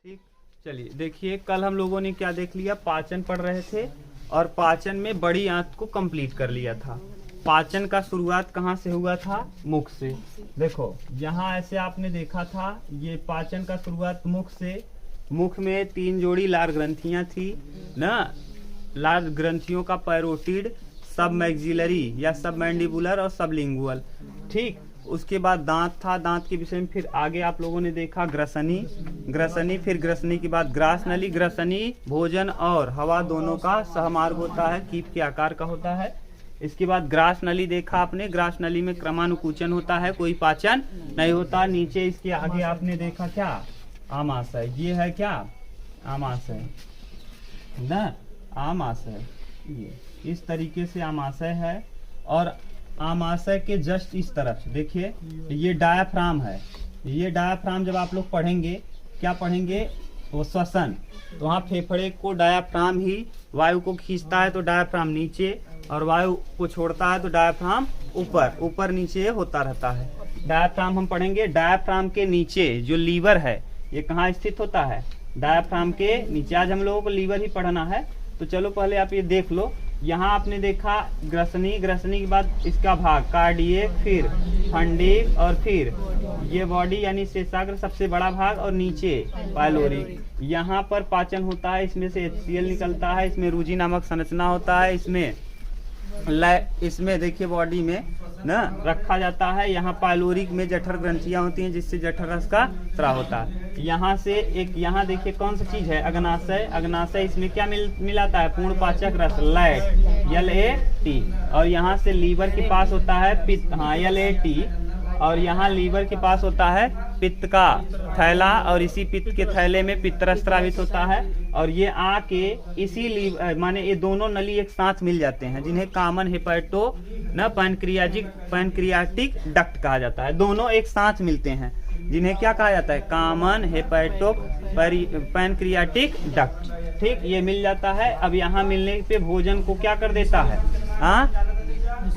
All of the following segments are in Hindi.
ठीक। चलिए देखिए, कल हम लोगों ने क्या देख लिया, पाचन पढ़ रहे थे और पाचन में बड़ी आंत को कंप्लीट कर लिया था। पाचन का शुरुआत कहाँ से हुआ था? मुख से। देखो यहाँ ऐसे आपने देखा था, ये पाचन का शुरुआत मुख से। मुख में 3 जोड़ी लार ग्रंथियां थी ना। लार ग्रंथियों का पैरोटिड, सब मैक्सिलरी या सब मैंडिबुलर और सब लिंगुअल। ठीक। उसके बाद दांत था, दांत के विषय में फिर आगे आप लोगों ने देखा ग्रसनी। ग्रसनी, फिर ग्रसनी के बाद ग्रास नली। ग्रसनी भोजन और हवा दोनों का सहमार्ग होता है, कीप के आकार का होता है। इसके बाद ग्रास नली देखा आपने, ग्रास नली में क्रमानुकुचन होता है, कोई पाचन नहीं होता। नीचे इसके आगे आपने देखा क्या? आमाशय। ये है क्या? आमाशय ना, आमाशय। ये इस तरीके से आमाशय है। और आमाशय के जस्ट इस तरफ देखिए, ये डायाफ्राम है। ये डायाफ्राम जब आप लोग पढ़ेंगे, क्या पढ़ेंगे? वो श्वसन। तो वहाँ फेफड़े को डायाफ्राम ही वायु को खींचता है तो डायाफ्राम नीचे, और वायु को छोड़ता है तो डायाफ्राम ऊपर। ऊपर नीचे होता रहता है। डायाफ्राम हम पढ़ेंगे। डायाफ्राम के नीचे जो लीवर है, ये कहाँ स्थित होता है? डायाफ्राम के नीचे। आज हम लोगों को लीवर ही पढ़ना है, तो चलो पहले आप ये देख लो। यहाँ आपने देखा ग्रसनी, ग्रसनी के बाद इसका भाग कार्डियक, फिर फंडिक, और फिर ये बॉडी यानी शेषाग्र सबसे बड़ा भाग, और नीचे पाइलोरिक। यहाँ पर पाचन होता है, इसमें से HCl निकलता है, इसमें रुजि नामक संरचना होता है, इसमें देखिए बॉडी में ना रखा जाता है। यहाँ पाइलोरिक में जठर ग्रंथियां होती हैं, जिससे जठर रस का स्राव होता है। यहाँ से एक, यहाँ देखिए कौन सी चीज है? अग्नाशय। अग्नाशय, इसमें क्या मिलाता है? पूर्ण पाचक रस, लैट, LAT। और यहाँ से लीवर के पास होता है पित्त, हाँ LAT। और यहाँ लीवर के पास होता है पित्त का थैला, और इसी पित्त के थैले में पित्तरस स्रावित होता है। और ये आके इसी लीवर, माने ये दोनों नली एक साथ मिल जाते हैं, जिन्हें कॉमन हेपेटो न पैनक्रियाटिक डक्ट कहा जाता है। दोनों एक साथ मिलते हैं, जिन्हें क्या कहा जाता है? Common hepato pancreatic duct. ठीक, ये मिल जाता है। अब यहाँ मिलने पे भोजन को क्या कर देता है? हाँ,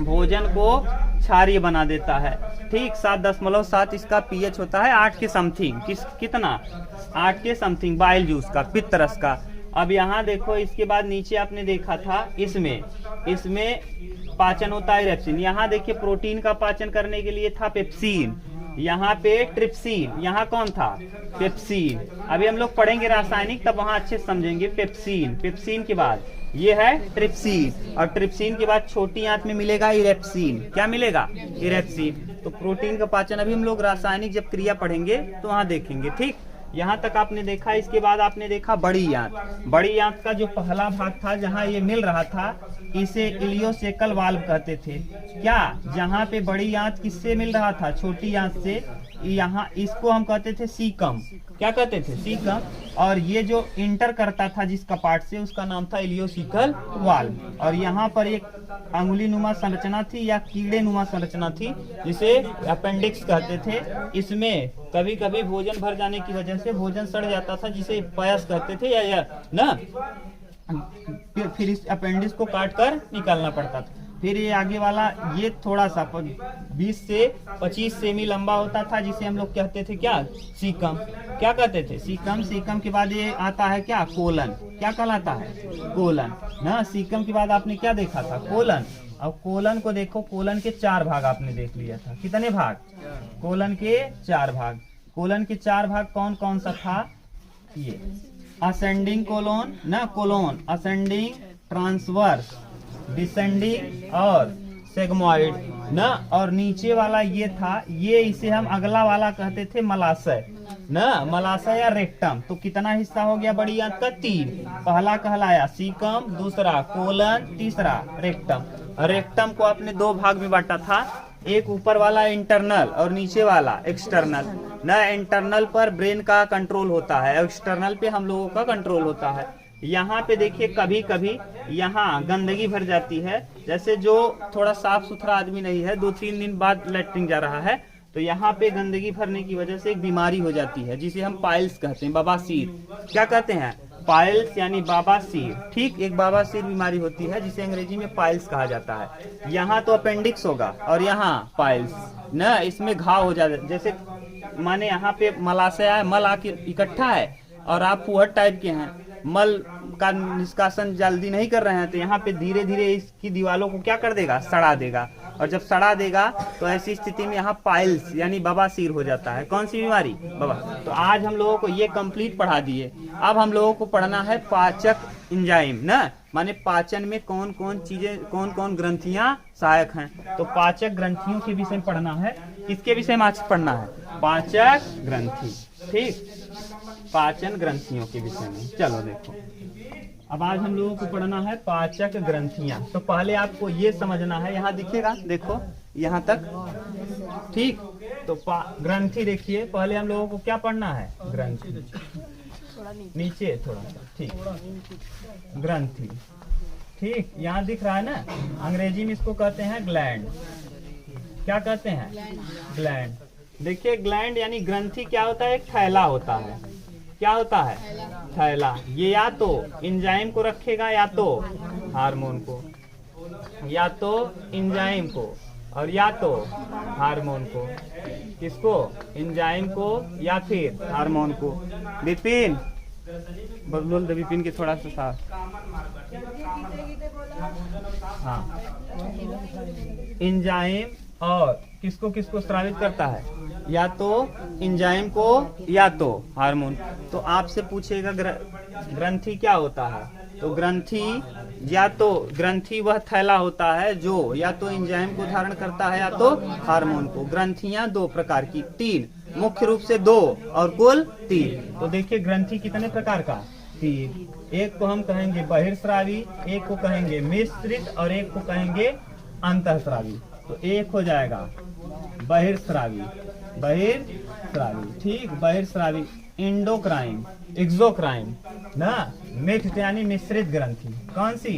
भोजन को क्षारीय बना देता है। ठीक, 7.7 इसका pH होता है, 8 के समथिंग। कितना? 8 के समथिंग बाइल जूस का, पित्तरस का। अब यहाँ देखो, इसके बाद नीचे आपने देखा था, इसमें पाचन होता है रेप्सिन। यहाँ देखिए प्रोटीन का पाचन करने के लिए था पेप्सिन, यहाँ पे ट्रिप्सिन। यहाँ कौन था? पेप्सिन। अभी हम लोग पढ़ेंगे रासायनिक, तब वहां अच्छे समझेंगे। पेप्सिन, पेप्सिन के बाद ये है ट्रिप्सिन, और ट्रिप्सिन के बाद छोटी आंत में मिलेगा इरेप्सिन। क्या मिलेगा? इरेप्सिन। तो प्रोटीन का पाचन अभी हम लोग रासायनिक जब क्रिया पढ़ेंगे तो वहां देखेंगे। ठीक, यहाँ तक आपने देखा। इसके बाद आपने देखा बड़ी आंत। बड़ी आंत का जो पहला भाग था, जहाँ ये मिल रहा था, इसे इलियोसेकल वाल्व कहते थे। क्या? जहाँ पे बड़ी आंत किससे मिल रहा था? छोटी आंत से। यहाँ इसको हम कहते थे सीकम। क्या कहते थे? सीकम। और ये जो इंटर करता था जिस कपाट से, उसका नाम था इलियोसिकल वाल्व। और यहाँ पर एक अंगुली नुमा संरचना थी या कीड़े नुमा संरचना थी, जिसे अपेंडिक्स कहते थे। इसमें कभी कभी भोजन भर जाने की वजह से भोजन सड़ जाता था, जिसे पयस कहते थे या ना। फिर इस अपेंडिक्स को काट कर निकालना पड़ता था। फिर ये आगे वाला, ये थोड़ा सा 20 से 25 सेमी लंबा होता था, जिसे हम लोग कहते थे क्या? सीकम। क्या कहते थे? सीकम। सीकम के बाद ये आता है क्या? कोलन। क्या कहलाता है? कोलन ना। सीकम के बाद आपने क्या देखा था? कोलन। अब कोलन को देखो, कोलन के 4 भाग आपने देख लिया था। कितने भाग? कोलन के 4 भाग। कोलन के 4 भाग कौन कौन सा था? ये असेंडिंग कोलोन ना, कोलोन असेंडिंग, ट्रांसवर्स, डिसेंडिंग और सेगमॉइड ना। और नीचे वाला ये था, ये इसे हम अगला वाला कहते थे मलाशय ना, मलाशय या रेक्टम। तो कितना हिस्सा हो गया बड़ी आंत का? 3। पहला कहलाया सीकम, दूसरा कोलन, तीसरा रेक्टम। रेक्टम को आपने 2 भाग में बांटा था, एक ऊपर वाला इंटरनल और नीचे वाला एक्सटर्नल ना। इंटरनल पर ब्रेन का कंट्रोल होता है, एक्सटर्नल पे हम लोगों का कंट्रोल होता है। यहाँ पे देखिए कभी कभी यहाँ गंदगी भर जाती है, जैसे जो थोड़ा साफ सुथरा आदमी नहीं है, 2-3 दिन बाद लैट्रिन जा रहा है, तो यहाँ पे गंदगी भरने की वजह से एक बीमारी हो जाती है, जिसे हम पाइल्स कहते हैं, बवासीर। क्या कहते हैं? पाइल्स यानी बवासीर। ठीक, एक बवासीर बीमारी होती है, जिसे अंग्रेजी में पाइल्स कहा जाता है। यहाँ तो अपेंडिक्स होगा और यहाँ पाइल्स ना। इसमें घाव हो जाता है, जैसे माने यहाँ पे मलाशय है, मल आके इकट्ठा है, और आप फुहड़ टाइप के हैं, मल का निष्कासन जल्दी नहीं कर रहे हैं, तो यहाँ पे धीरे धीरे इसकी दीवारों को क्या कर देगा, सड़ा देगा। और जब सड़ा देगा तो ऐसी स्थिति में यहाँ पाइल्स यानी बवासीर हो जाता है। कौन सी बीमारी, बवा। तो आज हम लोगों को ये कंप्लीट पढ़ा दिए। अब हम लोगों को पढ़ना है पाचक एंजाइम ना, माने पाचन में कौन कौन चीजें, कौन कौन ग्रंथियां सहायक हैं। तो पाचक ग्रंथियों के विषय में पढ़ना है। किसके विषय में आज पढ़ना है, पाचक ग्रंथि, ठीक, पाचन ग्रंथियों के विषय में। चलो देखो, अब आज हम लोगों को पढ़ना है पाचक ग्रंथियां। तो पहले आपको ये समझना है, यहाँ दिखेगा, देखो यहाँ तक, ठीक। तो ग्रंथि देखिए, पहले हम लोगों को क्या पढ़ना है, ग्रंथि, नीचे थोड़ा सा, ठीक, ग्रंथि, ठीक, यहाँ दिख रहा है ना। अंग्रेजी में इसको कहते हैं ग्लैंड। क्या कहते हैं, ग्लैंड। देखिए ग्लैंड यानी ग्रंथि क्या होता है, एक थैला होता है। क्या होता है, थैला। ये या तो एंजाइम को रखेगा या तो हार्मोन को, या तो एंजाइम को और या तो हार्मोन को। किसको, एंजाइम को या फिर हार्मोन को। विपिन बोल दे, विपिन के थोड़ा सा साथ। हाँ, एंजाइम और किसको किसको स्रावित करता है, या तो एंजाइम को या तो हार्मोन। तो आपसे पूछेगा ग्रंथि क्या होता है, तो ग्रंथि या तो ग्रंथि वह थैला होता है जो या तो एंजाइम को धारण करता है या तो हार्मोन को। ग्रंथियां दो प्रकार की, तीन, मुख्य रूप से दो और कुल तीन। तो देखिए ग्रंथि कितने प्रकार का, तीन। एक को हम कहेंगे बहिर्स्रावी, एक को कहेंगे मिश्रित और एक को कहेंगे अंतःस्रावी। तो एक हो जाएगा बहिर्स्रावी, बहिर्स्रावी, ठीक, बहिर्स्रावी। इंडोक्राइन, एक्सोक्राइन ना, मिक्स्ड यानी मिश्रित ग्रंथि। कौन सी,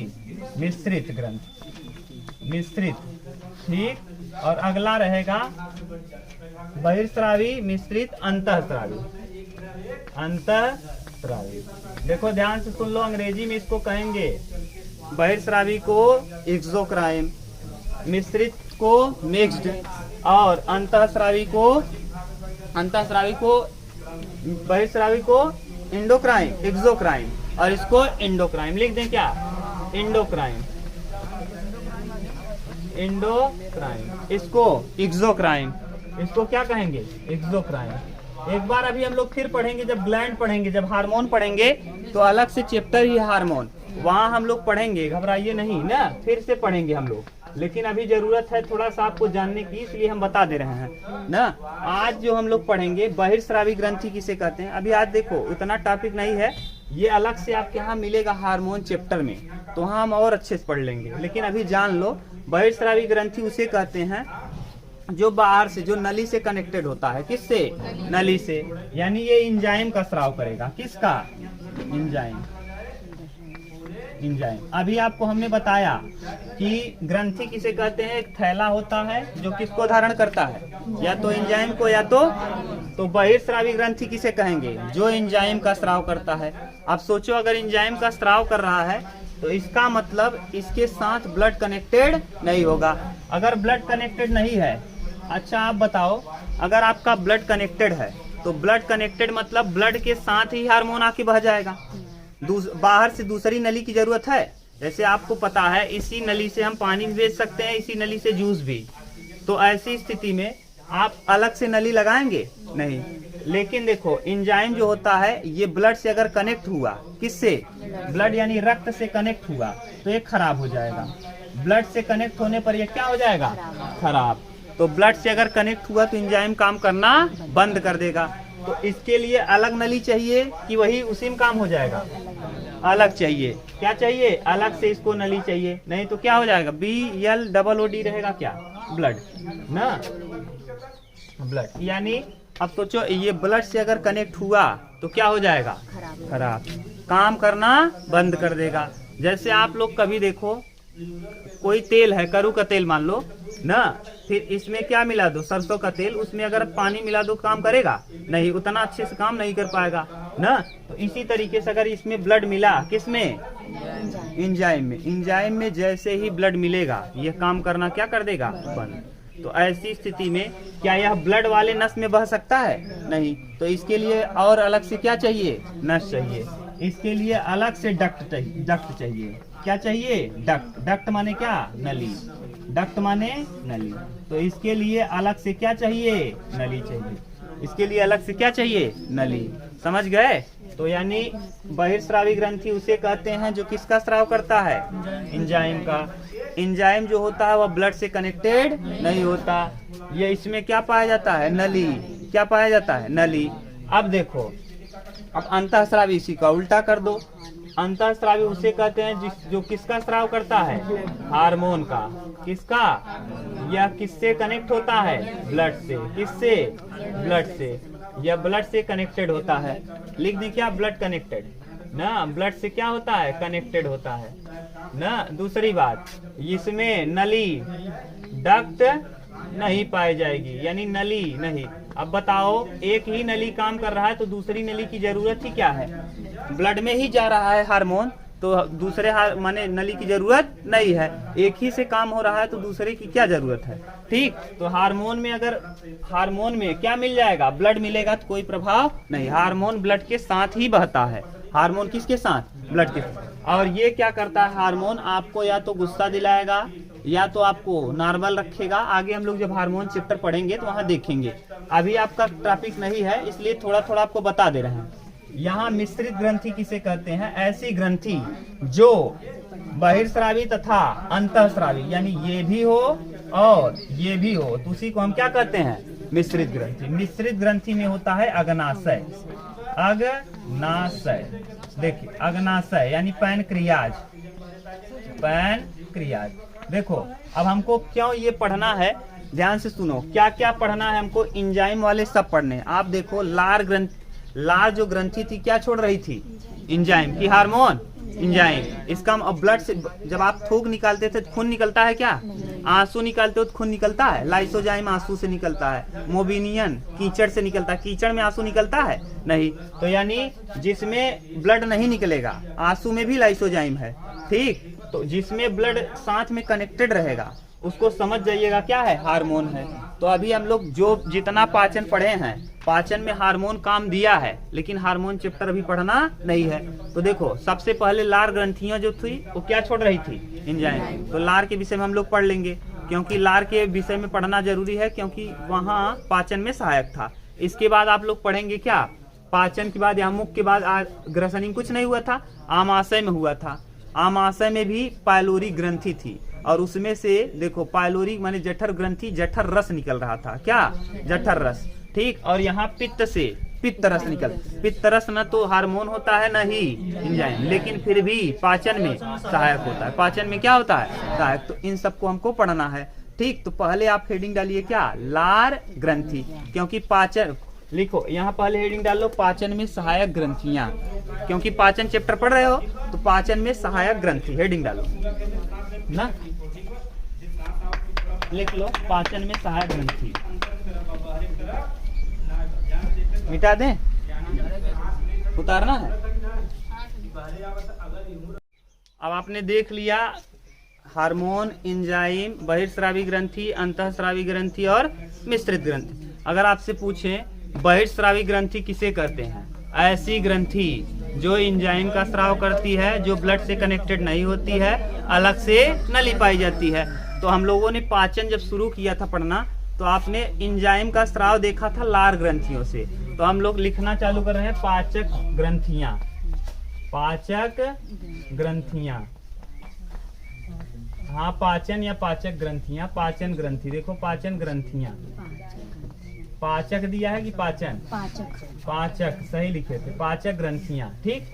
मिश्रित ग्रंथि, मिश्रित, ठीक। और अगला रहेगा बहिर्स्रावी, मिश्रित, अंतःस्रावी, अंतःस्रावी। देखो ध्यान से सुन लो, अंग्रेजी में इसको कहेंगे बहिर्स्रावी को एक्सोक्राइन, मिश्रित को मिक्स्ड और अंतःस्रावी को बहिर्स्रावी को इंडोक्राइन, एक्सोक्राइन और इसको इंडोक्राइन। लिख दें क्या, इंडोक्राइन, इंडोक्राइन, इसको एक्सोक्राइन, इसको क्या कहेंगे, एक्सोक्राइन। एक बार अभी हम लोग फिर पढ़ेंगे, जब ग्लैंड पढ़ेंगे, जब हार्मोन पढ़ेंगे तो अलग से चैप्टर ही है हार्मोन, वहाँ हम लोग पढ़ेंगे, घबराइए नहीं ना, फिर से पढ़ेंगे हम लोग। लेकिन अभी जरूरत है थोड़ा सा आपको जानने की, इसलिए हम बता दे रहे हैं ना। आज जो हम लोग पढ़ेंगे बहिर्स्रावी ग्रंथि किसे कहते हैं, अभी आज देखो उतना टॉपिक नहीं है, ये अलग से आपके यहाँ मिलेगा हार्मोन चैप्टर में, तो वहाँ हम और अच्छे से पढ़ लेंगे। लेकिन अभी जान लो बहिर्स्रावी ग्रंथि उसे कहते हैं जो बाहर से, जो नली से कनेक्टेड होता है। किससे, नली से, यानी ये एंजाइम का स्राव करेगा। किसका, एंजाइम, एंजाइम। अभी आपको हमने बताया कि ग्रंथि किसे कहते हैं, एक थैला होता है जो किसको धारण करता है, या तो एंजाइम को या तो बहिर्स्रावी ग्रंथि किसे कहेंगे, जो एंजाइम का स्राव करता है। अब सोचो अगर एंजाइम का स्राव कर रहा है तो इसका मतलब इसके साथ ब्लड कनेक्टेड नहीं होगा। अगर ब्लड कनेक्टेड नहीं है, अच्छा आप बताओ, अगर आपका ब्लड कनेक्टेड है तो ब्लड कनेक्टेड मतलब ब्लड के साथ ही हार्मोन आके बह जाएगा। बाहर से दूसरी नली की जरूरत है, जैसे आपको पता है इसी नली से हम पानी भी बेच सकते हैं, इसी नली से जूस भी। तो ऐसी स्थिति में आप अलग से नली लगाएंगे नहीं। लेकिन देखो एंजाइम जो होता है ये ब्लड से अगर कनेक्ट हुआ, किससे, ब्लड यानी रक्त से कनेक्ट हुआ, तो ये खराब हो जाएगा। ब्लड से कनेक्ट होने पर ये क्या हो जाएगा, खराब। तो ब्लड से अगर कनेक्ट हुआ तो एंजाइम काम करना बंद कर देगा। तो इसके लिए अलग नली चाहिए कि वही उसी में काम हो जाएगा, अलग चाहिए। क्या चाहिए, अलग से इसको नली चाहिए, नहीं तो क्या हो जाएगा, BLOOD रहेगा क्या, ब्लड ना, ब्लड। यानी अब सोचो ये ब्लड से अगर कनेक्ट हुआ तो क्या हो जाएगा, खराब, काम करना बंद कर देगा। जैसे आप लोग कभी देखो कोई तेल है, करू का तेल मान लो ना, फिर इसमें क्या मिला दो, सरसों का तेल, उसमें अगर पानी मिला दो काम करेगा नहीं, उतना अच्छे से काम नहीं कर पाएगा ना। तो इसी तरीके से अगर इसमें ब्लड मिला, किसमें, एंजाइम में, एंजाइम में जैसे ही ब्लड मिलेगा ये काम करना क्या कर देगा, बंद। तो ऐसी स्थिति में क्या यह ब्लड वाले नस में बह सकता है? नहीं। तो इसके लिए और अलग से क्या चाहिए? नस चाहिए। इसके लिए अलग से डक्ट चाहिए। क्या चाहिए? डक्ट। डक्ट माने क्या? नली। डक्ट माने नली। तो इसके लिए अलग से क्या चाहिए? नली चाहिए। इसके लिए अलग से क्या चाहिए? नली। समझ गए? तो यानी बहिर्स्रावी ग्रंथि उसे कहते हैं जो किसका स्राव करता है? एंजाइम का। एंजाइम जो होता है वह ब्लड से कनेक्टेड नहीं होता। ये इसमें क्या पाया जाता है? नली। क्या पाया जाता है? नली। अब देखो, अब अंतःस्रावी इसी का उल्टा कर दो। अंतःस्रावी उसे कहते हैं जो किसका स्राव करता है? हार्मोन का। किसका? यह किससे कनेक्ट होता है? ब्लड से। किससे? ब्लड से। यह ब्लड से कनेक्टेड होता है। लिख दी क्या? ब्लड कनेक्टेड ना। ब्लड से क्या होता है? कनेक्टेड होता है ना। दूसरी बात, इसमें नली डक्ट नहीं पाई जाएगी, यानी नली नहीं। अब बताओ, एक ही नली काम कर रहा है तो दूसरी नली की जरूरत ही क्या है? ब्लड में ही जा रहा है हार्मोन, तो दूसरे माने नली की जरूरत नहीं है। एक ही से काम हो रहा है तो दूसरे की क्या जरूरत है? ठीक। तो हार्मोन में अगर हार्मोन में क्या मिल जाएगा? ब्लड मिलेगा तो कोई प्रभाव नहीं। हार्मोन ब्लड के साथ ही बहता है। हार्मोन किसके साथ? ब्लड के साथ। और ये क्या करता है? हार्मोन आपको या तो गुस्सा दिलाएगा या तो आपको नॉर्मल रखेगा। आगे हम लोग जब हार्मोन चैप्टर पढ़ेंगे तो वहां देखेंगे। अभी आपका टॉपिक नहीं है, इसलिए थोड़ा थोड़ा आपको बता दे रहे हैं। यहाँ मिश्रित ग्रंथि किसे कहते हैं? ऐसी ग्रंथि जो बहिर्स्रावी तथा अंतःस्रावी, यानी ये भी हो और ये भी हो, तो उसी को हम क्या कहते हैं? मिश्रित ग्रंथि। मिश्रित ग्रंथि में होता है अग्नाशय। अग्नाशय, देखिए अग्नाशय यानी पैनक्रियाज। पैनक्रियाज। देखो, अब हमको क्यों ये पढ़ना है, ध्यान से सुनो। क्या क्या पढ़ना है हमको? एंजाइम वाले सब पढ़ने। आप देखो, लार जो ग्रंथि थी क्या छोड़ रही थी? एंजाइम की। Hormone enzyme. इसका अब ब्लड से जब आप थूक निकालते थे तो खून निकलता है क्या? आंसू निकालते हो तो खून निकलता है। लाइसोजाइम आंसू से निकलता है। मोबिनियन कीचड़ से निकलता है। कीचड़ में आंसू निकलता है? नहीं। तो यानी जिसमें ब्लड नहीं निकलेगा, आंसू में भी लाइसोजाइम है। ठीक। तो जिसमें ब्लड साथ में कनेक्टेड रहेगा उसको समझ जाइएगा क्या है? हार्मोन है। तो अभी हम लोग जो जितना पाचन पढ़े हैं, पाचन में हार्मोन काम दिया है, लेकिन हार्मोन चैप्टर अभी पढ़ना नहीं है। तो देखो, सबसे पहले लार ग्रंथियां जो थी वो क्या छोड़ रही थी? एंजाइम। तो लार के विषय में हम लोग पढ़ लेंगे, क्योंकि लार के विषय में पढ़ना जरूरी है, क्योंकि वहाँ पाचन में सहायक था। इसके बाद आप लोग पढ़ेंगे क्या? पाचन के बाद या मुख के बाद ग्रसनिंग कुछ नहीं हुआ था, आमाशय में हुआ था। आमाशय में भी पायलोरी ग्रंथि थी और उसमें से देखो पायलोरी माने जठर ग्रंथि, जठर रस निकल रहा था। क्या? जठर रस। ठीक। और यहाँ पित्त से पित्त रस पित्त रस न तो हार्मोन होता है न ही एंजाइम, लेकिन फिर भी पाचन में सहायक होता है। पाचन में क्या होता है? सहायक। तो इन सबको हमको पढ़ना है। ठीक। तो पहले आप हेडिंग डालिए क्या? लार ग्रंथि। क्योंकि पाचन, लिखो यहाँ पहले हेडिंग डाल लो, पाचन में सहायक ग्रंथियां। क्योंकि पाचन चैप्टर पढ़ रहे हो तो पाचन में सहायक ग्रंथि हेडिंग डालो ना। लिख लो पाचन में सहायक ग्रंथि। मिटा दें? उतारना है? अब आपने देख लिया हार्मोन, एंजाइम, बहिर्स्रावी ग्रंथि, अंतःस्रावी ग्रंथि और मिश्रित ग्रंथि। अगर आपसे पूछें बहिर्स्रावी ग्रंथि किसे कहते हैं? ऐसी ग्रंथि जो एंजाइम का स्राव करती है, जो ब्लड से कनेक्टेड नहीं होती है, अलग से नली पाई जाती है। तो हम लोगों ने पाचन जब शुरू किया था पढ़ना तो आपने एंजाइम का स्राव देखा था लार ग्रंथियों से। तो हम लोग लिखना चालू कर रहे हैं पाचक ग्रंथियां। पाचक ग्रंथियां, हाँ पाचन या पाचक ग्रंथियां। पाचन ग्रंथि, देखो पाचन ग्रंथियां। पाचक दिया है कि पाचन? पाचक। पाचक सही लिखे थे। पाचक ग्रंथियां। ठीक।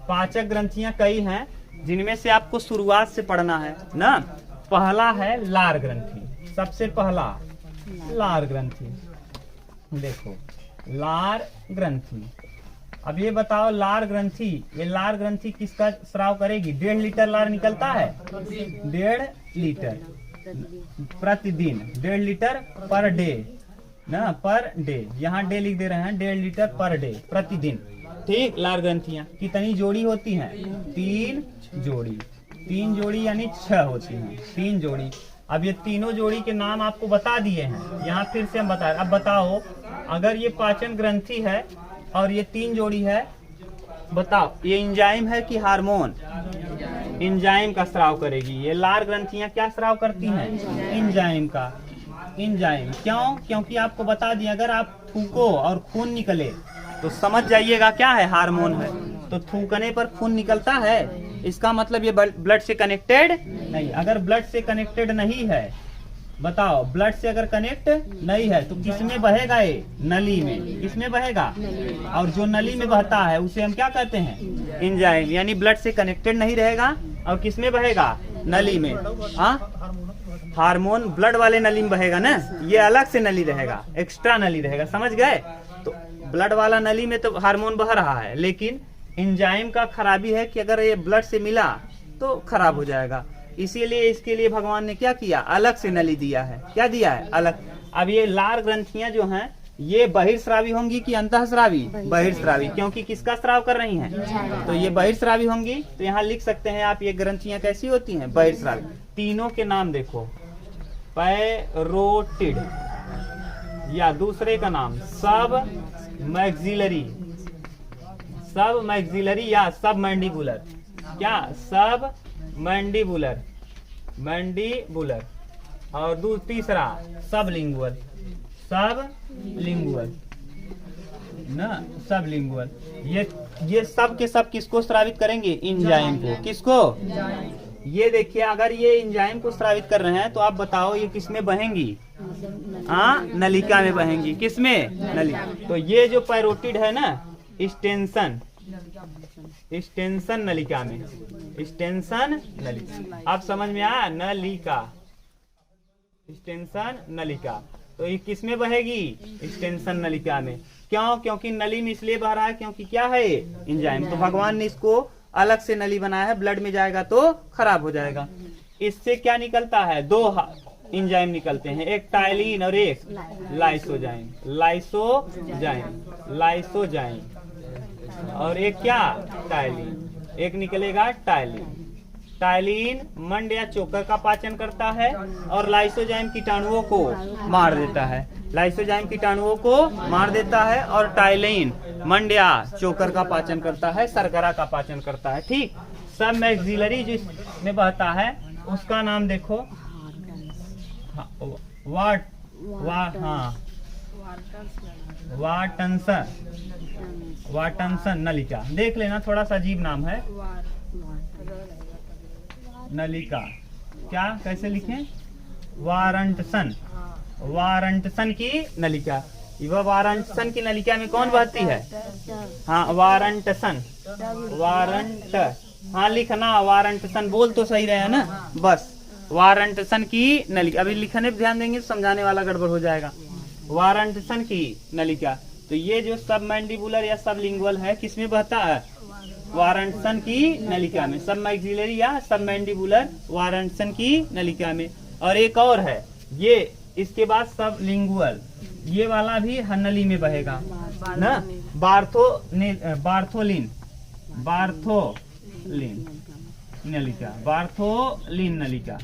पाचक ग्रंथियां कई हैं, जिनमें से आपको शुरुआत से पढ़ना है ना। पहला है लार ग्रंथि। सबसे पहला लार ग्रंथि। देखो लार ग्रंथि। अब ये बताओ, लार ग्रंथि, ये लार ग्रंथि किसका स्राव करेगी? 1.5 लीटर लार निकलता है? 1.5 लीटर प्रतिदिन। 1.5 लीटर पर डे ना, पर डे। यहाँ डे लिख दे रहे हैं। 1.5 लीटर पर डे, प्रतिदिन। ठीक। लार ग्रंथियां कितनी जोड़ी होती हैं? 3 जोड़ी। 3 जोड़ी यानी 6 होती हैं। 3 जोड़ी। अब ये तीनों जोड़ी के नाम आपको बता दिए हैं, यहाँ फिर से हम बता रहे। अब बताओ, अगर ये पाचन ग्रंथि है और ये 3 जोड़ी है, बताओ ये एंजाइम है कि हार्मोन? एंजाइम का स्राव करेगी। ये लार ग्रंथियां क्या स्राव करती हैं? एंजाइम का। एंजाइम क्यों? क्योंकि आपको बता दिया, अगर आप थूको और खून निकले तो समझ जाइएगा क्या है, हार्मोन है। तो थूकने पर खून निकलता है, इसका मतलब ये ब्लड से कनेक्टेड नहीं। अगर ब्लड से कनेक्टेड नहीं है, बताओ ब्लड से अगर कनेक्ट नहीं है तो किसमें बहेगा? ये नली में। किसमें बहेगा? और जो नली में बहता है उसे हम क्या कहते हैं? एंजाइम। यानी ब्लड से कनेक्टेड नहीं रहेगा और किसमें बहेगा? नली में। हार्मोन ब्लड वाले नली में बहेगा ना, ये अलग से नली रहेगा, एक्स्ट्रा नली रहेगा, समझ गए? तो ब्लड वाला नली में तो हार्मोन बह रहा है, लेकिन एंजाइम का खराबी है कि अगर ये ब्लड से मिला तो खराब हो जाएगा। इसीलिए इसके लिए भगवान ने क्या किया? अलग से नली दिया है। क्या दिया है? अलग। अब ये लार ग्रंथियां जो हैं, ये बहिर्स्रावी होंगी कि अंतःस्रावी? बहिर्स्रावी, क्योंकि किसका स्राव कर रही हैं? तो ये बहिर्स्रावी होंगी। तो यहाँ लिख सकते हैं आप, ये ग्रंथियां कैसी होती हैं? बहिर्स्रावी। तीनों के नाम देखो, पैरोटिड, या दूसरे का नाम सब मैक्सिलरी, सब मैक्सिलरी या सब मैंडिबुलर। क्या? सब मैंडिबुलर, मैंडिबुलर। और तीसरा सब लिंगुअल, सब लिंगुअल ना, सब लिंगुअल। ये सब के सब किसको स्रावित करेंगे? एंजाइम को। किसको? ये देखिए, अगर ये एंजाइम को स्रावित कर रहे हैं तो आप बताओ ये किसमें बहेंगी? नलिका में बहेंगी। किसमें? नलिका। तो ये जो पैरोटिड है ना, स्टेंशन, स्टेंशन नलिका में, स्टेंशन नलिका। आप समझ में आया? नलिका, स्टेंशन नलिका। तो ये किसमें बहेगी? स्टेंशन नलिका में। क्यों? क्योंकि नली में इसलिए बह रहा है क्योंकि क्या है? एंजाइम। तो भगवान ने इसको अलग से नली बनाया है, ब्लड में जाएगा तो खराब हो जाएगा। इससे क्या निकलता है? 2 एंजाइम निकलते हैं, एक टाइलिन और एक लाइसोजाइम। Lysozyme, lysozyme. और एक क्या? टाइलिन। एक निकलेगा टाइलिन। टाइलिन मंड या चोकर का पाचन करता है और लाइसोजाइम कीटाणुओं को मार देता है। लाइसोजाइम कीटाणुओं को मार देता है और टाइलिन मंड या चोकर का पाचन करता है, शर्करा का पाचन करता है। ठीक। सब मैक्सिलरी जिसमें बहता है उसका नाम देखो, वाटंसन, वाटंसन नलिका। देख लेना, थोड़ा सा अजीब नाम है। नलिका क्या, कैसे लिखें? वारंटसन, वारंटसन की नलिका। वह वारंटसन की नलिका में कौन बहती है? हाँ, वारंटसन, वारंट। हाँ लिखना, वारंटसन। बोल तो सही रहे ना, बस। वारंटसन की नलिका। अभी लिखने पे ध्यान देंगे, समझाने वाला गड़बड़ हो जाएगा। वारंटसन की नलिका। तो ये जो सब मैंडिबुलर या सब लिंगुअल है, किसमें बहता है? वारंटसन की नलिका में। सब मैक्सिलरी या सब मैंडिबुलर वारंटसन की नलिका में। और एक और है ये, इसके बाद सब लिंगुअल, ये वाला भी नली में बहेगा ना। बार्थोलिन, बार्थोलिन नलिका, बार्थोलिन नलिका,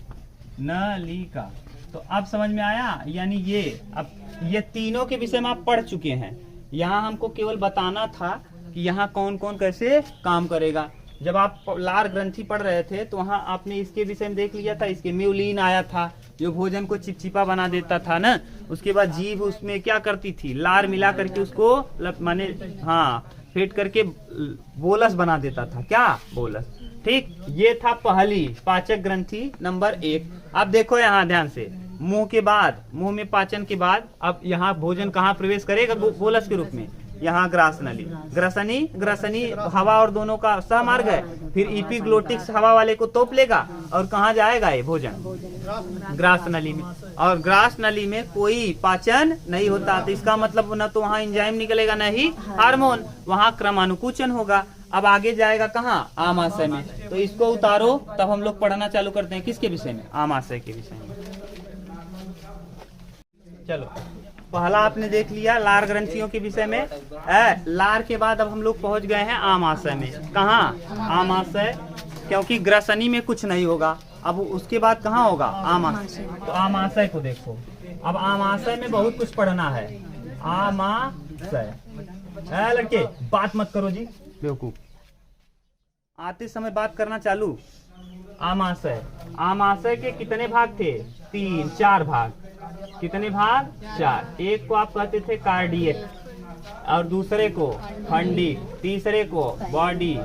नलिका। तो अब समझ में आया? यानी ये, अब ये तीनों के विषय में आप पढ़ चुके हैं। यहाँ हमको केवल बताना था कि यहाँ कौन कौन कैसे काम करेगा। जब आप लार ग्रंथि पढ़ रहे थे तो वहाँ आपने इसके विषय में देख लिया था। इसके म्यूलिन आया था जो भोजन को चिपचिपा बना देता था ना। उसके बाद जीभ उसमें क्या करती थी? लार मिला करके उसको माने हाँ फेंट करके बोलस बना देता था। क्या? बोलस। ठीक। ये था पहली पाचक ग्रंथि नंबर 1। अब देखो यहाँ ध्यान से, मुंह के बाद, मुंह में पाचन के बाद अब यहाँ भोजन कहाँ प्रवेश करेगा? बोलस के रूप में। यहाँ ग्रास नली, ग्रसनी, ग्रसनी हवा और दोनों का सहमार्ग है। फिर इपिग्लोटिक्स हवा वाले को तोप लेगा और कहाँ जाएगा ये भोजन? ग्रास नली में। और ग्रास नली में कोई पाचन नहीं होता, तो इसका मतलब न तो वहाँ एंजाइम निकलेगा न ही हार्मोन, वहाँ क्रमानुकुचन होगा। अब आगे जाएगा कहाँ? आमाशय में। तो इसको उतारो, तब हम लोग पढ़ना चालू करते हैं। किसके विषय में? आमाशय के विषय में। चलो, पहला आपने देख लिया लार ग्रंथियों के विषय में। लार के बाद अब हम लोग पहुंच गए हैं आमाशय में। कहाँ? आमाशय, क्योंकि ग्रसनी में कुछ नहीं होगा। अब उसके बाद कहाँ होगा? आमाशय। तो आमाशय को देखो, अब आमाशय में बहुत कुछ पढ़ना है। आमाशय, लड़के बात मत करो जी बेवकूफ, आते समय बात करना चालू। आमाशय, आमाशय के कितने भाग थे? 3 4 भाग। कितने भाग? 4। एक को आप कहते थे कार्डियक, और दूसरे को फंडी, तीसरे को बॉडी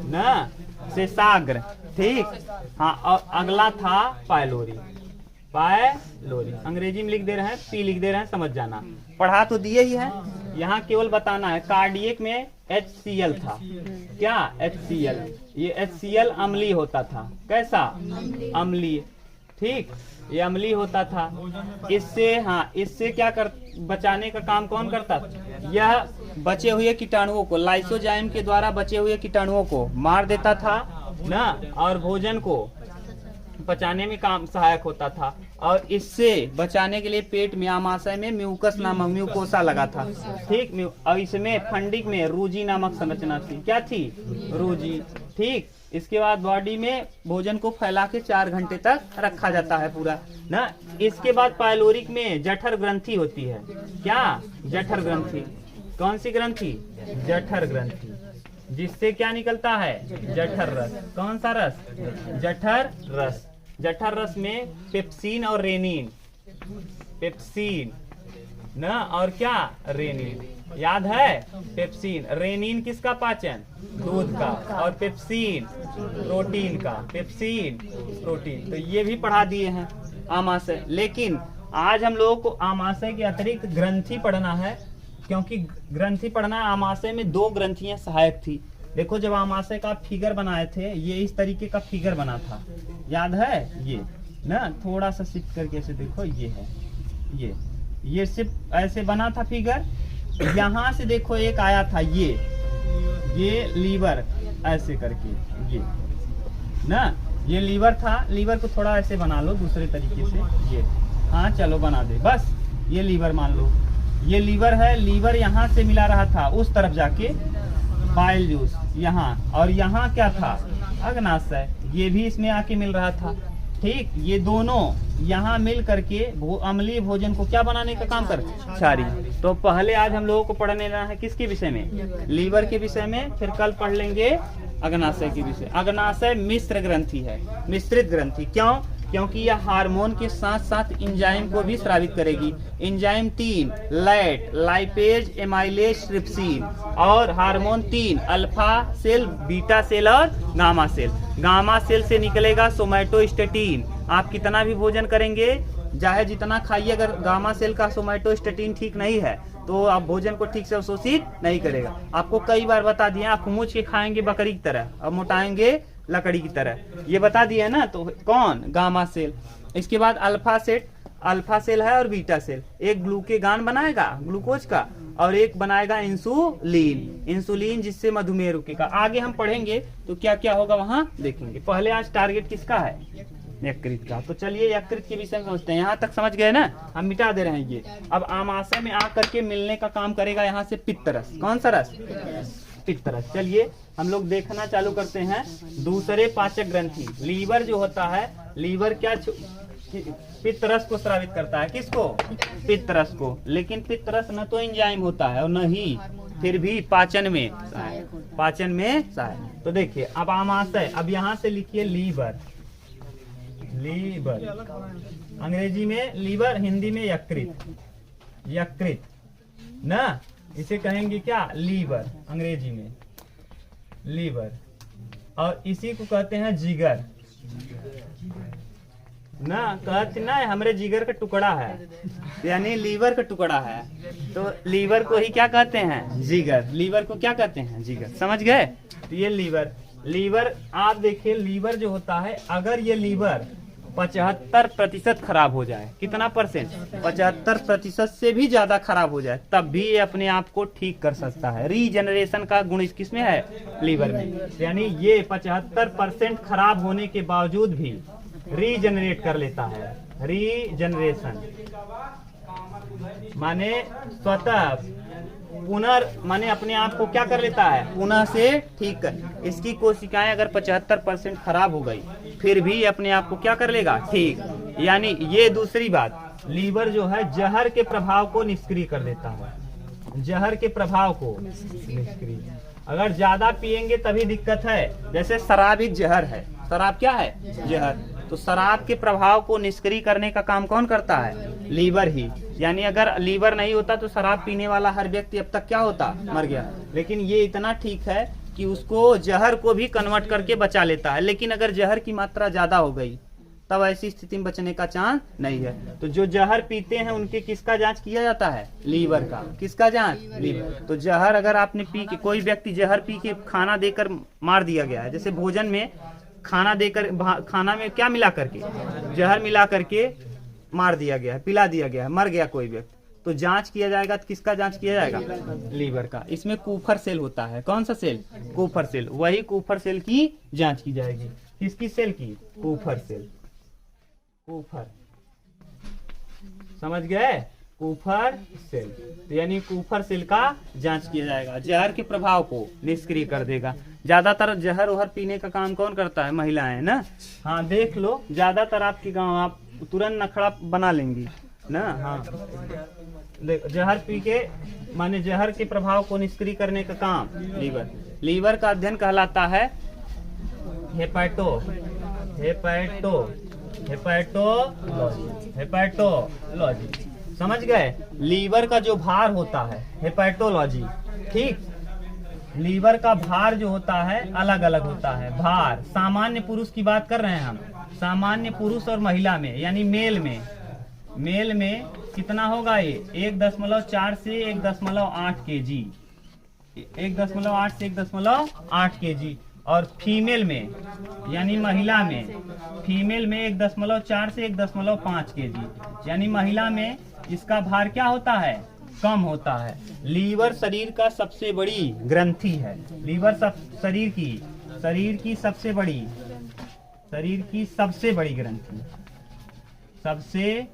ना शेषाग्र, ठीक। हाँ, और अगला था पायलोरी। पायलोरी अंग्रेजी में लिख दे रहे हैं, पी लिख दे रहे हैं, समझ जाना। पढ़ा तो दिए ही है, यहाँ केवल बताना है। कार्डियक में HCl था। क्या? HCl। ये HCl अम्लीय होता था। कैसा? अम्लीय, ठीक। ये अम्लीय होता था। इससे, हाँ, इससे क्या कर बचाने का काम कौन करता था? यह बचे हुए कीटाणुओं को, लाइसोजाइम के द्वारा बचे हुए कीटाणुओं को मार देता था ना, और भोजन को पचाने में काम सहायक होता था। और इससे बचाने के लिए पेट में, आमाशय में म्यूकस नामक म्यूकोसा लगा था, ठीक। और इसमें फंडिक में रूजी नामक संरचना थी। क्या थी? रूजी, ठीक। इसके बाद बॉडी में भोजन को फैला के 4 घंटे तक रखा जाता है पूरा ना। इसके बाद पायलोरिक में जठर ग्रंथि होती है। क्या? जठर ग्रंथि। कौन सी ग्रंथि? जठर ग्रंथि, जिससे क्या निकलता है? जठर रस। कौन सा रस? जठर रस। जठर रस में पेप्सिन और रेनिन, पेप्सिन ना, और क्या? रेनिन। याद है? पेप्सिन, रेनिन किसका पाचन? दूध का, और पेप्सिन प्रोटीन का। Pepsin protein. तो ये भी पढ़ा दिए हैं आमाशय। लेकिन आज हम लोगों को आमाशय के अतिरिक्त ग्रंथि पढ़ना है, क्योंकि ग्रंथि पढ़ना, आमाशय में 2 ग्रंथियां सहायक थी। देखो, जब आमाशय का फिगर बनाए थे, ये इस तरीके का फिगर बना था, याद है? ये ना, थोड़ा सा शिफ्ट करके ऐसे देखो, ये है, ये सिर्फ ऐसे बना था फिगर। यहाँ से देखो एक आया था, ये लीवर, ऐसे करके, ये ना, ये लीवर था। लीवर को थोड़ा ऐसे बना लो दूसरे तरीके से, ये, हाँ चलो बना दे, बस ये लीवर मान लो, ये लीवर है। लीवर यहाँ से मिला रहा था उस तरफ जाके बाइल जूस यहाँ, और यहाँ क्या था? अग्नाशय। ये भी इसमें आके मिल रहा था, ठीक। ये दोनों यहाँ मिल करके अम्लीय भोजन को क्या बनाने का काम कर? क्षारी। तो पहले आज हम लोगों को पढ़ने लेना है किसके विषय में? लीवर के विषय में। फिर कल पढ़ लेंगे अग्नाशय के विषय। अग्नाशय मिश्र ग्रंथि है, मिश्रित ग्रंथि। क्यों? क्योंकि यह हार्मोन के साथ साथ एंजाइम को भी स्रावित करेगी। एंजाइम 3 लैट, लाइपेज, एमाइलेज, ट्रिप्सिन, और hormone 3 alpha cell, beta cell और गामा सेल। गामा सेल से निकलेगा सोमैटोस्टेटिन। आप कितना भी भोजन करेंगे, चाहे जितना खाइए, अगर गामा सेल का सोमैटोस्टेटिन ठीक नहीं है तो आप भोजन को ठीक से अवशोषित नहीं करेगा। आपको कई बार बता दिए, आप मूछ के खाएंगे बकरी की तरह और मोटाएंगे लकड़ी की तरह, ये बता दिया है ना। तो कौन? Gamma cell. इसके बाद अल्फा सेल है और बीटा सेल। एक ग्लूकेगान बनाएगा ग्लूकोज का, और एक बनाएगा इंसुलिन, जिससे मधुमेह रुकेगा। आगे हम पढ़ेंगे तो क्या क्या होगा वहां देखेंगे। पहले आज टारगेट किसका है? यकृत का। तो चलिए यकृत के विषय में समझते हैं। यहाँ तक समझ गए ना? हम मिटा दे रहे हैं ये। अब आमाशय में आकर के मिलने का काम करेगा यहाँ से पित्त रस। कौन सा रस? पित्त रस। चलिए हम लोग देखना चालू करते हैं। दूसरे पाचक ग्रंथि, लीवर जो होता है, लीवर क्या पित्त रस को स्रावित करता है। किसको? पित्त रस को। लेकिन पित्त रस न तो एंजाइम होता है और न ही फिर भी पाचन में सहायक। तो देखिए अब आमाशय, अब यहाँ से लिखिए लीवर, अंग्रेजी में लीवर, हिंदी में यकृत ना, इसे कहेंगे क्या? लीवर, अंग्रेजी में लीवर। और इसी को कहते हैं जिगर ना, कहते ना हमारे जिगर का टुकड़ा है, यानी लीवर का टुकड़ा है। तो लीवर को ही क्या कहते हैं? जिगर। लीवर को क्या कहते हैं? जिगर। समझ गए? तो ये लीवर आप देखिए, लीवर जो होता है, अगर ये लीवर 75% खराब हो जाए, कितना परसेंट? 75% से भी ज्यादा खराब हो जाए, तब भी ये अपने आप को ठीक कर सकता है। रीजनरेशन का गुण किसमें है? लीवर में। यानी ये 75% खराब होने के बावजूद भी रीजनरेट कर लेता है। रीजनरेशन माने स्वतः माने अपने आप को क्या कर लेता है? पुनः से ठीक कर। इसकी कोशिकाएं अगर 75% खराब हो गई फिर भी अपने आप को क्या कर लेगा, ठीक। यानी ये दूसरी बात, लीवर जो है जहर के प्रभाव को निष्क्रिय कर देता है, जहर के प्रभाव को निष्क्रिय। अगर ज्यादा पिएंगे तभी दिक्कत है। जैसे शराब एक जहर है, शराब क्या है, जहर। तो शराब के प्रभाव को निष्क्रिय करने का काम कौन करता है, लीवर ही। यानी अगर लीवर नहीं होता तो शराब पीने वाला हर व्यक्ति अब तक क्या होता, मर गया। लेकिन ये इतना ठीक है कि उसको जहर को भी कन्वर्ट करके बचा लेता है। लेकिन अगर जहर की मात्रा ज्यादा हो गई तब ऐसी स्थिति में बचने का चांस नहीं है। तो जो जहर पीते हैं उनके किसका जांच किया जाता है, लीवर का। किसका जांच, लीवर। तो जहर अगर आपने पी के, कोई व्यक्ति जहर पी के खाना देकर मार दिया गया है, जैसे भोजन में खाना देकर, खाना में क्या मिला करके, जहर मिला करके मार दिया गया है, पिला दिया गया है, मर गया कोई व्यक्ति, तो जांच किया जाएगा। तो किसका जांच किया जाएगा, लीवर का। इसमें कूफर सेल होता है, कौन सा सेल, कूफर सेल। वही कूफर सेल की जांच की जाएगी। किसकी सेल की, कूफर सेल। कूफर, समझ गए, कूफर सेल। तो यानी कूफर सेल का जांच किया जाएगा, जहर के प्रभाव को निष्क्रिय कर देगा। ज्यादातर जहर वहर पीने का काम कौन करता है, महिलाएं ना। हाँ देख लो, ज्यादातर आपके गांव आप तुरंत नखड़ा बना लेंगी ना। हाँ जहर पी के, माने जहर के प्रभाव को निष्क्रिय करने का काम लीवर। लीवर का अध्ययन कहलाता है हेपेटोलॉजी। समझ गए, लीवर का जो भार होता है, हेपेटोलॉजी, ठीक। लीवर का भार जो होता है अलग अलग होता है। भार सामान्य पुरुष की बात कर रहे हैं हम, सामान्य पुरुष और महिला में, यानी मेल में कितना होगा, ये 1.4 से 1.8 kg, 1.8 से 1.8 kg। और फीमेल में, यानी महिला में, फीमेल में 1.4 से 1.5 kg, यानी महिला में इसका भार क्या होता है, कम होता है। लीवर शरीर का सबसे बड़ी ग्रंथि है। लीवर शरीर की सबसे बड़ी ग्रंथि, सबसे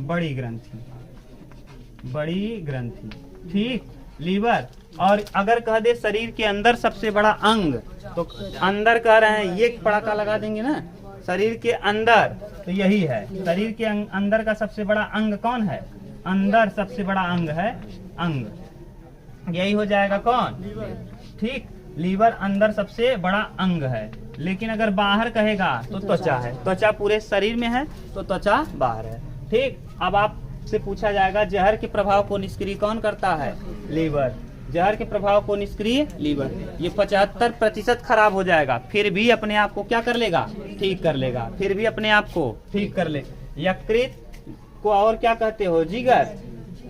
बड़ी ग्रंथि, ठीक, लीवर। और अगर कह दे शरीर के अंदर सबसे बड़ा अंग, तो अंदर कह रहे हैं, ये पड़ाका लगा देंगे ना, शरीर के अंदर, तो यही है। शरीर के अंदर का सबसे बड़ा अंग कौन है, अंदर सबसे बड़ा अंग है अंग, यही हो जाएगा कौन, ठीक। लीवर अंदर सबसे बड़ा अंग है। लेकिन अगर बाहर कहेगा तो त्वचा है। त्वचा पूरे शरीर में है तो त्वचा बाहर है, ठीक। अब आपसे पूछा जाएगा जहर के प्रभाव को निष्क्रिय कौन करता है, लीवर। जहर के प्रभाव को निष्क्रिय लीवर। ये 75% खराब हो जाएगा, फिर भी अपने आप को क्या कर लेगा, ठीक कर लेगा, फिर भी अपने आप को ठीक कर ले। यकृत को और क्या कहते हो, जिगर।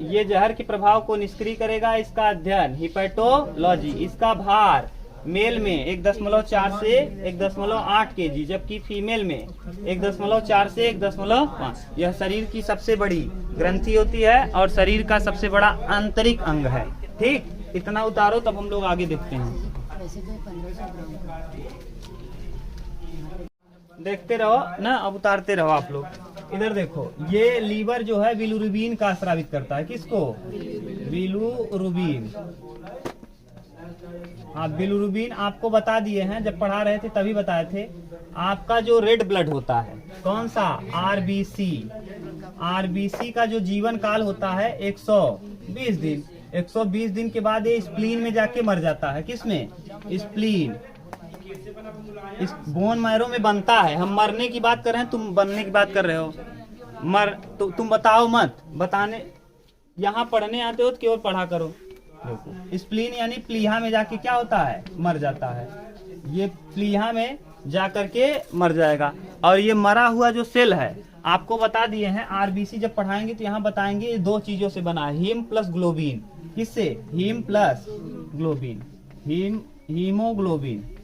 ये जहर के प्रभाव को निष्क्रिय करेगा, इसका अध्ययन हिपेटोलॉजी। इसका भार मेल में 1.4 से 1.8 kg, जबकि फीमेल में 1.4 से 1.5। यह शरीर की सबसे बड़ी ग्रंथि होती है और शरीर का सबसे बड़ा आंतरिक अंग है, ठीक। इतना उतारो तब हम लोग आगे देखते हैं। देखते रहो ना, अब उतारते रहो आप लोग। इधर देखो, ये लीवर जो है बिलिरुबिन का स्रावित करता है। किसको, बिलिरुबिन। हाँ, बिलिरुबिन आपको बता दिए हैं, जब पढ़ा रहे थे तभी बताए थे। आपका जो रेड ब्लड होता है, कौन सा, आरबीसी का जो जीवन काल होता है 120 दिन। 120 दिन के बाद ये स्प्लीन में जाके मर जाता है। किसमें, स्प्लीन। इस बोन मैरो में बनता है। हम मरने की बात कर रहे हैं, तुम बनने की बात कर रहे हो। तो तुम बताओ मत, बताने यहाँ पढ़ने आते हो तो केवल पढ़ा करो। स्प्लीन यानी प्लीहा में जाके क्या होता है, मर जाता है। ये प्लीहा में जा करके मर जाएगा। और ये मरा हुआ जो सेल है, आपको बता दिए हैं, आरबीसी जब पढ़ाएंगे तो यहाँ बताएंगे, ये 2 चीजों से बना है, हीम प्लस ग्लोबिन। किससे, हीम प्लस ग्लोबिन, हीमोग्लोबिन।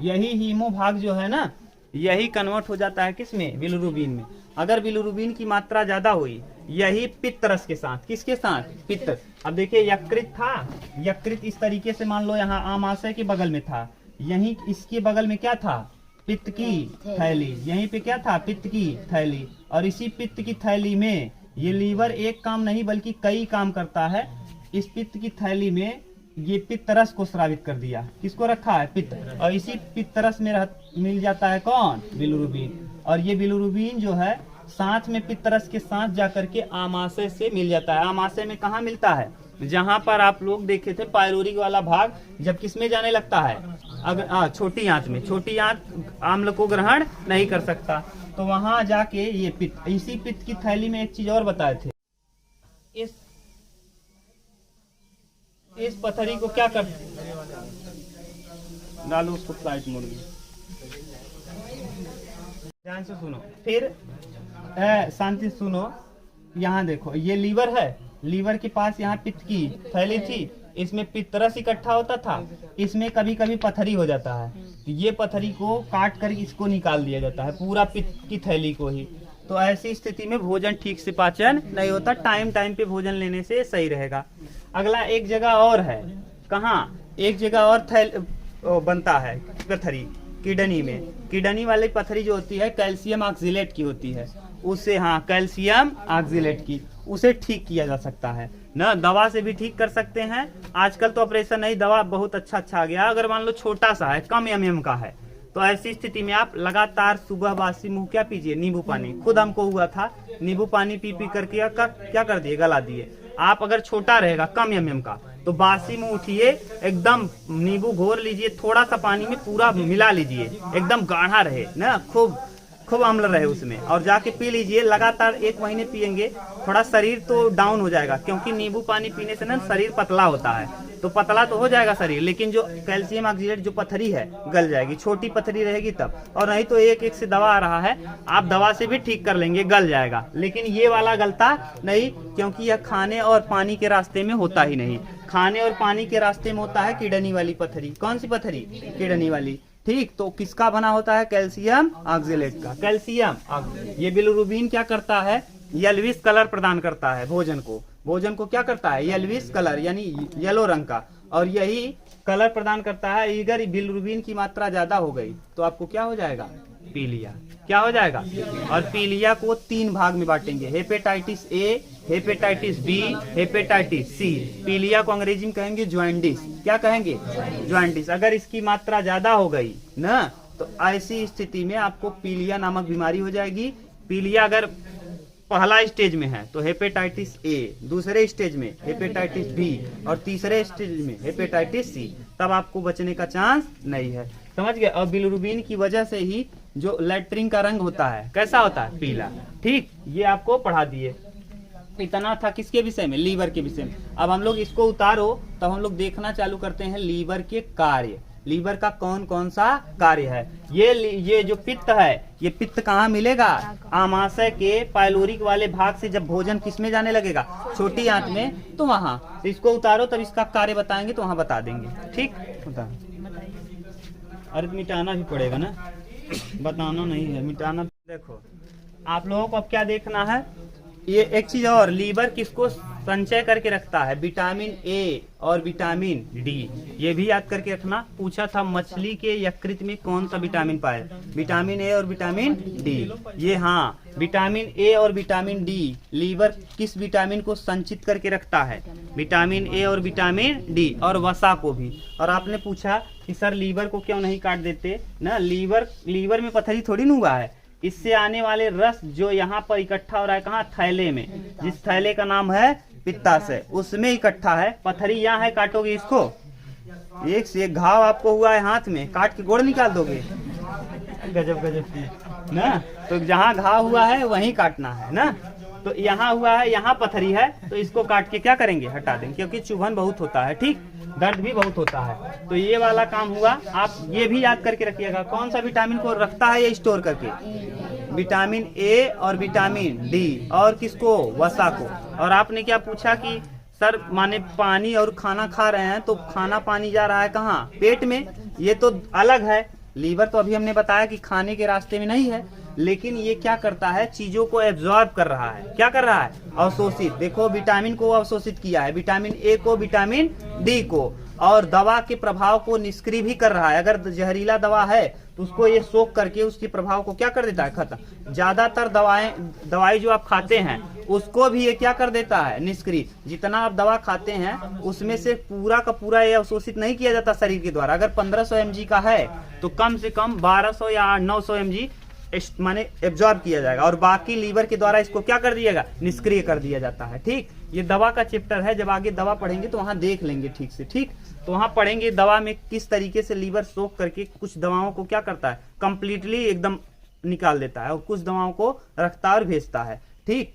यही हीमो भाग जो है ना, यही कन्वर्ट हो जाता है किसमें, बिलिरुबिन में। अगर बिलिरुबिन की मात्रा ज्यादा हुई, यही पित्त रस के साथ, किसके साथ, पित्त। अब देखिए, यकृत था, यकृत इस तरीके से मान लो यहाँ आमाशय के बगल में था, यहीं इसके बगल में क्या था, पित्त की थैली। यहीं पे क्या था, पित्त की थैली। और इसी पित्त की थैली में ये लीवर एक काम नहीं बल्कि कई काम करता है। इस पित्त की थैली में ये पित्त रस को स्रावित कर दिया। किसको रखा है? पित्त। और इसी पित्त रस में मिल जाता है कौन? बिलिरुबिन। और ये बिलिरुबिन जो है साथ में पित्त रस के साथ जाकर के आमाशय से मिल जाता है। आमाशय में कहाँ मिलता है? जहां पर आप लोग देखे थे पायलोरिक वाला भाग जब किसमें जाने लगता है? अगर छोटी आंत में। छोटी आंत आम्ल को ग्रहण नहीं कर सकता, तो वहां जाके ये पित्त, इसी पित्त की थैली में एक चीज और बताए थे, इस पथरी को क्या कर डालो उसको फ्लाइट मोड में, ध्यान से सुनो, फिर शांति सुनो। यहाँ देखो ये लीवर है, लीवर के पास यहाँ पित्त की थैली थी, इसमें पित्त रस इकट्ठा होता था, इसमें कभी कभी पथरी हो जाता है, ये पथरी को काट कर इसको निकाल दिया जाता है, पूरा पित्त की थैली को ही। तो ऐसी स्थिति में भोजन ठीक से पाचन नहीं होता, टाइम टाइम पे भोजन लेने से सही रहेगा। अगला एक जगह और है, कहाँ? एक जगह और बनता है पथरी, किडनी में। किडनी वाली पथरी जो होती है कैल्शियम ऑक्जिलेट की होती है, उससे, हाँ, कैल्शियम ऑक्जिलेट की, उसे ठीक किया जा सकता है ना, दवा से भी ठीक कर सकते हैं। आजकल तो ऑपरेशन नहीं, दवा बहुत अच्छा आ गया। अगर मान लो छोटा सा है, कम एमएम का है, तो ऐसी स्थिति में आप लगातार सुबह बासी मुंह क्या पीजिए? नींबू पानी। खुद हमको हुआ था, नींबू पानी पी करके क्या कर दिए? गला दिए। आप अगर छोटा रहेगा कम एमएम का, तो बासी मुंह उठिए, एकदम नींबू घोर लीजिए, थोड़ा सा पानी में पूरा मिला लीजिए, एकदम गाढ़ा रहे ना, खूब अम्ल रहे उसमें, और जाके पी लीजिए। लगातार 1 महीने पियेंगे, थोड़ा शरीर तो डाउन हो जाएगा, क्योंकि नींबू पानी पीने से ना शरीर पतला होता है, तो पतला तो हो जाएगा शरीर, लेकिन जो कैल्शियम ऑक्जिलेट जो पथरी है गल जाएगी। छोटी पथरी रहेगी तब, और नहीं तो एक से दवा आ रहा है, आप दवा से भी ठीक कर लेंगे, गल जाएगा। लेकिन ये वाला गलता नहीं, क्योंकि यह खाने और पानी के रास्ते में होता ही नहीं। खाने और पानी के रास्ते में होता है किडनी वाली पथरी। कौन सी पथरी? किडनी वाली। ठीक, तो किसका बना होता है? कैल्शियम ऑक्जिलेट का। कैल्शियम, ये बिलिरुबिन क्या करता है? येलोविश कलर प्रदान करता है भोजन को क्या करता है? येलोविश कलर, यानी येलो रंग का, और यही कलर प्रदान करता है। अगर बिलिरुबिन की मात्रा ज्यादा हो गई तो आपको क्या हो जाएगा? पीलिया। क्या हो जाएगा? और पीलिया को 3 भाग में बांटेंगे, hepatitis A, hepatitis B, hepatitis C. पीलिया को अंग्रेजी में कहेंगे ज्वाइंटिस। क्या कहेंगे? ज्वाइंटिस। अगर इसकी मात्रा ज्यादा हो गई ना, तो ऐसी स्थिति में आपको पीलिया नामक बीमारी हो जाएगी। पीलिया अगर पहला स्टेज में है तो हेपेटाइटिस ए, दूसरे स्टेज में हेपेटाइटिस बी, और तीसरे स्टेज में हेपेटाइटिस सी, तब आपको बचने का चांस नहीं है। समझ गए? और बिलिरुबिन की वजह से ही जो लैट्रिन का रंग होता है कैसा होता है? पीला। ठीक, ये आपको पढ़ा दिए। इतना था किसके विषय में? लीवर के विषय में। अब हम लोग इसको उतारो, तब हम लोग देखना चालू करते हैं लीवर के कार्य। लीवर का कौन कौन सा कार्य है? ये जो पित्त है, ये पित्त कहाँ मिलेगा? आमाशय के पायलोरिक वाले भाग से जब भोजन किसमें जाने लगेगा? छोटी आंत में, तो वहां। तो इसको उतारो, तब इसका कार्य बताएंगे, तो वहां बता देंगे। ठीक, अरे मिटाना भी पड़ेगा ना, बताना नहीं है, मिटाना। देखो आप लोगों को अब क्या देखना है, ये एक चीज और, लीवर किसको संचय करके रखता है? विटामिन ए और विटामिन डी। ये भी याद करके रखना। पूछा था मछली के यकृत में कौन सा विटामिन पाए? विटामिन ए और विटामिन डी। ये, हाँ, विटामिन ए और विटामिन डी। लीवर किस विटामिन को संचित करके रखता है? विटामिन ए और विटामिन डी, और वसा को भी। और आपने पूछा कि सर लीवर को क्यों नहीं काट देते ना? लीवर में पथरी थोड़ी न हुआ है, इससे आने वाले रस जो यहाँ पर इकट्ठा हो रहा है, कहाँ? थैले में। जिस थैले का नाम है पित्ताशय, उसमें इकट्ठा है। पथरी यहाँ है, काटोगे इसको, एक से एक घाव आपको हुआ है हाथ में, काट के गोड़ निकाल दोगे? गजब की ना। तो जहाँ घाव हुआ है वहीं काटना है ना। तो यहाँ हुआ है, यहाँ पथरी है, तो इसको काट के क्या करेंगे? हटा देंगे, क्योंकि चुभन बहुत होता है। ठीक, दर्द भी बहुत होता है। तो ये वाला काम हुआ। आप ये भी याद करके रखिएगा, कौन सा विटामिन को रखता है ये स्टोर करके? विटामिन ए और विटामिन डी। और किसको? वसा को। और आपने क्या पूछा कि सर माने पानी और खाना खा रहे हैं, तो खाना पानी जा रहा है कहाँ? पेट में। ये तो अलग है। लीवर तो अभी हमने बताया कि खाने के रास्ते में नहीं है, लेकिन ये क्या करता है? चीजों को एब्जॉर्ब कर रहा है। क्या कर रहा है? अवशोषित। देखो विटामिन को अवशोषित किया है, विटामिन ए को, विटामिन डी को, और दवा के प्रभाव को निष्क्रिय भी कर रहा है। अगर जहरीला दवा है तो उसको ये सोख करके उसके प्रभाव को क्या कर देता है, खत्म। ज्यादातर दवाई जो आप खाते हैं उसको भी ये क्या कर देता है, निष्क्रिय। जितना आप दवा खाते हैं उसमें से पूरा का पूरा ये अवशोषित नहीं किया जाता शरीर के द्वारा। अगर 1500 mg का है तो कम से कम 1200 या 900 mg माने एब्जॉर्ब किया जाएगा, और बाकी लीवर के द्वारा इसको क्या कर दिएगा, निष्क्रिय कर दिया जाता है। ठीक, ये दवा का चैप्टर है, जब आगे दवा पढ़ेंगे तो वहां देख लेंगे ठीक से। ठीक, तो वहां पढ़ेंगे दवा में किस तरीके से लीवर सोख करके कुछ दवाओं को क्या करता है, कंप्लीटली एकदम निकाल देता है, और कुछ दवाओं को रखता और भेजता है। ठीक,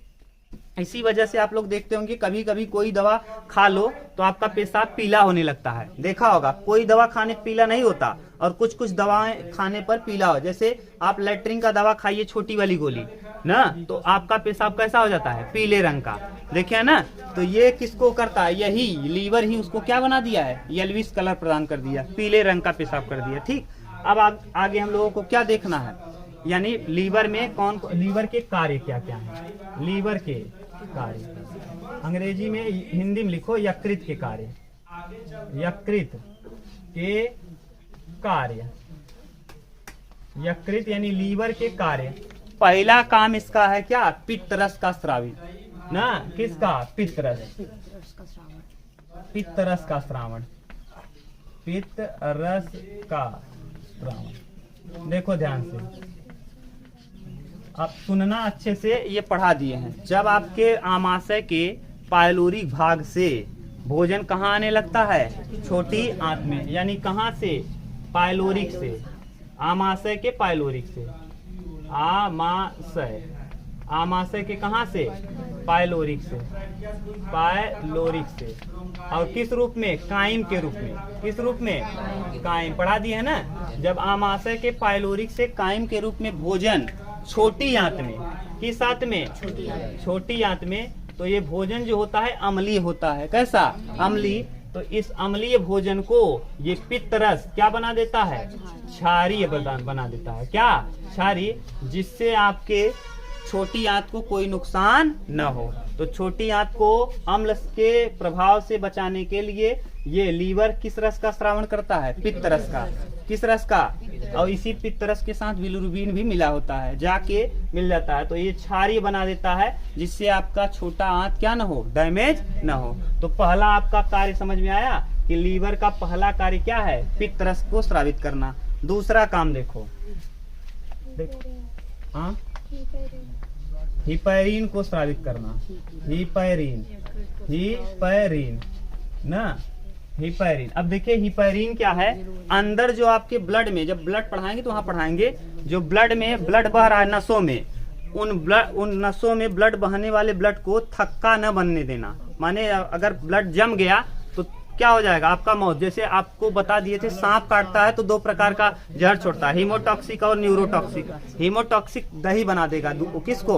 इसी वजह से आप लोग देखते होंगे कभी कभी कोई दवा खा लो तो आपका पेशाब पीला होने लगता है। देखा होगा, कोई दवा खाने पीला नहीं होता, और कुछ कुछ दवाएं खाने पर पीला हो। जैसे आप लेट्रिन का दवा खाइए, छोटी वाली गोली ना, तो आपका पेशाब कैसा हो जाता है, पीले रंग का। देखिए ना, तो ये किसको करता है, यही लीवर ही उसको क्या बना दिया है, येल्विश कलर प्रदान कर दिया, पीले रंग का पेशाब कर दिया। ठीक, अब आगे हम लोगों को क्या देखना है, यानी लीवर में लीवर के कार्य क्या क्या है। लीवर के कार्य अंग्रेजी में, हिंदी में लिखो यकृत के कार्य। यकृत के कार्य, यकृत यानी लीवर के कार्य। पहला काम इसका है क्या, पित्त रस का स्रावित ना, किसका, पित्त रस, पित्त रस का श्रावण, पित्त रस का श्रावण। देखो ध्यान से, आप सुनना अच्छे से, ये पढ़ा दिए हैं। जब आपके आमाशय के पायलोरिक भाग से भोजन कहाँ आने लगता है, छोटी आंत में, यानी कहाँ से, पायलोरिक से, आमाशय के पायलोरिक से, आमाशय, आमाशय के कहाँ से, पायलोरिक से, पायलोरिक से, और किस रूप में, काइम के रूप में। किस रूप में, काइम, पढ़ा दिए है ना। जब आमाशय के पायलोरिक से काइम के रूप में भोजन छोटी आंत में, किस आंत में, छोटी आंत में, तो ये भोजन जो होता है अम्लीय होता है। कैसा, अम्लीय। तो इस अम्लीय भोजन को ये पित्त रस क्या बना देता है, क्षारीय बना देता है। क्या, क्षारीय, जिससे आपके छोटी आंत को कोई नुकसान न हो। तो छोटी आंत को अम्ल के प्रभाव से बचाने के लिए ये लीवर किस रस का श्रावण करता है, पित्त रस का। किस रस का, और इसी पित्त रस के साथ बिलिरुबिन भी मिला होता है, जाके मिल जाता है। तो ये क्षारीय बना देता है, जिससे आपका छोटा आंत क्या न हो, डैमेज न हो। तो पहला आपका कार्य समझ में आया कि लीवर का पहला कार्य क्या है, पित्त रस को स्रावित करना। दूसरा काम देखो, हाँ, हिपैरिन को स्रावित करना। हिपैरिन, हिपैरिन ना, हिपैरिन। अब देखिए हिपैरिन क्या है, अंदर जो आपके ब्लड में, जब ब्लड पढ़ाएंगे तो वहां पढ़ाएंगे, जो ब्लड में ब्लड बह रहा है नसों में, उन नसों में ब्लड बहने वाले ब्लड को थक्का न बनने देना। माने अगर ब्लड जम गया तो क्या हो जाएगा, आपका मौत। जैसे आपको बता दिए थे, सांप काटता है तो 2 प्रकार का जहर छोड़ता है, हीमोटॉक्सिक और न्यूरोटॉक्सिक। हीमोटॉक्सिक दही बना देगा, किसको,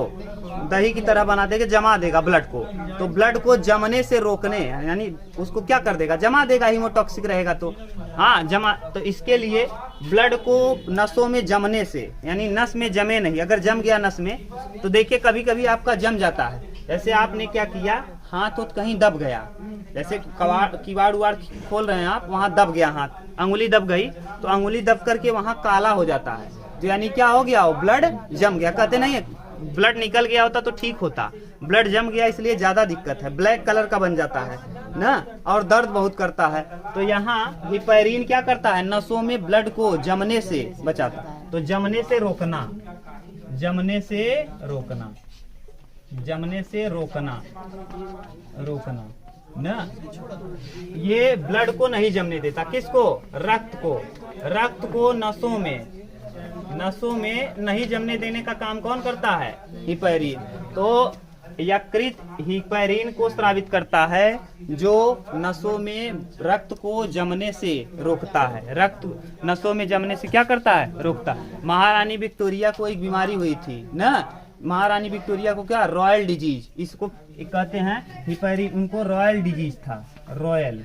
दही की तरह बना देगा, जमा देगा ब्लड को। तो ब्लड को जमने से रोकने, यानी उसको क्या कर देगा, जमा देगा, हीमोटॉक्सिक रहेगा तो, हाँ जमा। तो इसके लिए ब्लड को नसों में जमने से, यानी नस में जमे नहीं, अगर जम गया नस में तो देखिए कभी कभी आपका जम जाता है। जैसे आपने क्या किया, हाथ तो कहीं दब गया, जैसे किवाड़ उवाड़ खोल रहे हैं आप, वहां दब गया हाथ, अंगुली दब गई, तो अंगुली दब करके वहां काला हो जाता है, तो यानी क्या हो गया, ब्लड जम गया। कहते नहीं ब्लड निकल गया होता तो ठीक होता, ब्लड जम गया इसलिए ज्यादा दिक्कत है, ब्लैक कलर का बन जाता है ना, और दर्द बहुत करता है। तो यहाँ हिपैरिन क्या करता है, नसों में ब्लड को जमने से बचाता है। तो जमने से रोकना, जमने से रोकना, जमने से रोकना, रोकना ना, ये ब्लड को नहीं जमने देता। किसको, रक्त को, रक्त को नसों में, नसों में नहीं जमने देने का काम कौन करता है, हिपैरिन। तो यकृत हिपैरिन को स्रावित करता है, जो नसों में रक्त को जमने से रोकता है। रक्त नसों में जमने से क्या करता है, रोकता। महारानी विक्टोरिया को एक बीमारी हुई थी ना, महारानी विक्टोरिया को क्या, रॉयल डिजीज, इसको कहते हैं हिपैरिन, उनको रॉयल डिजीज था, रॉयल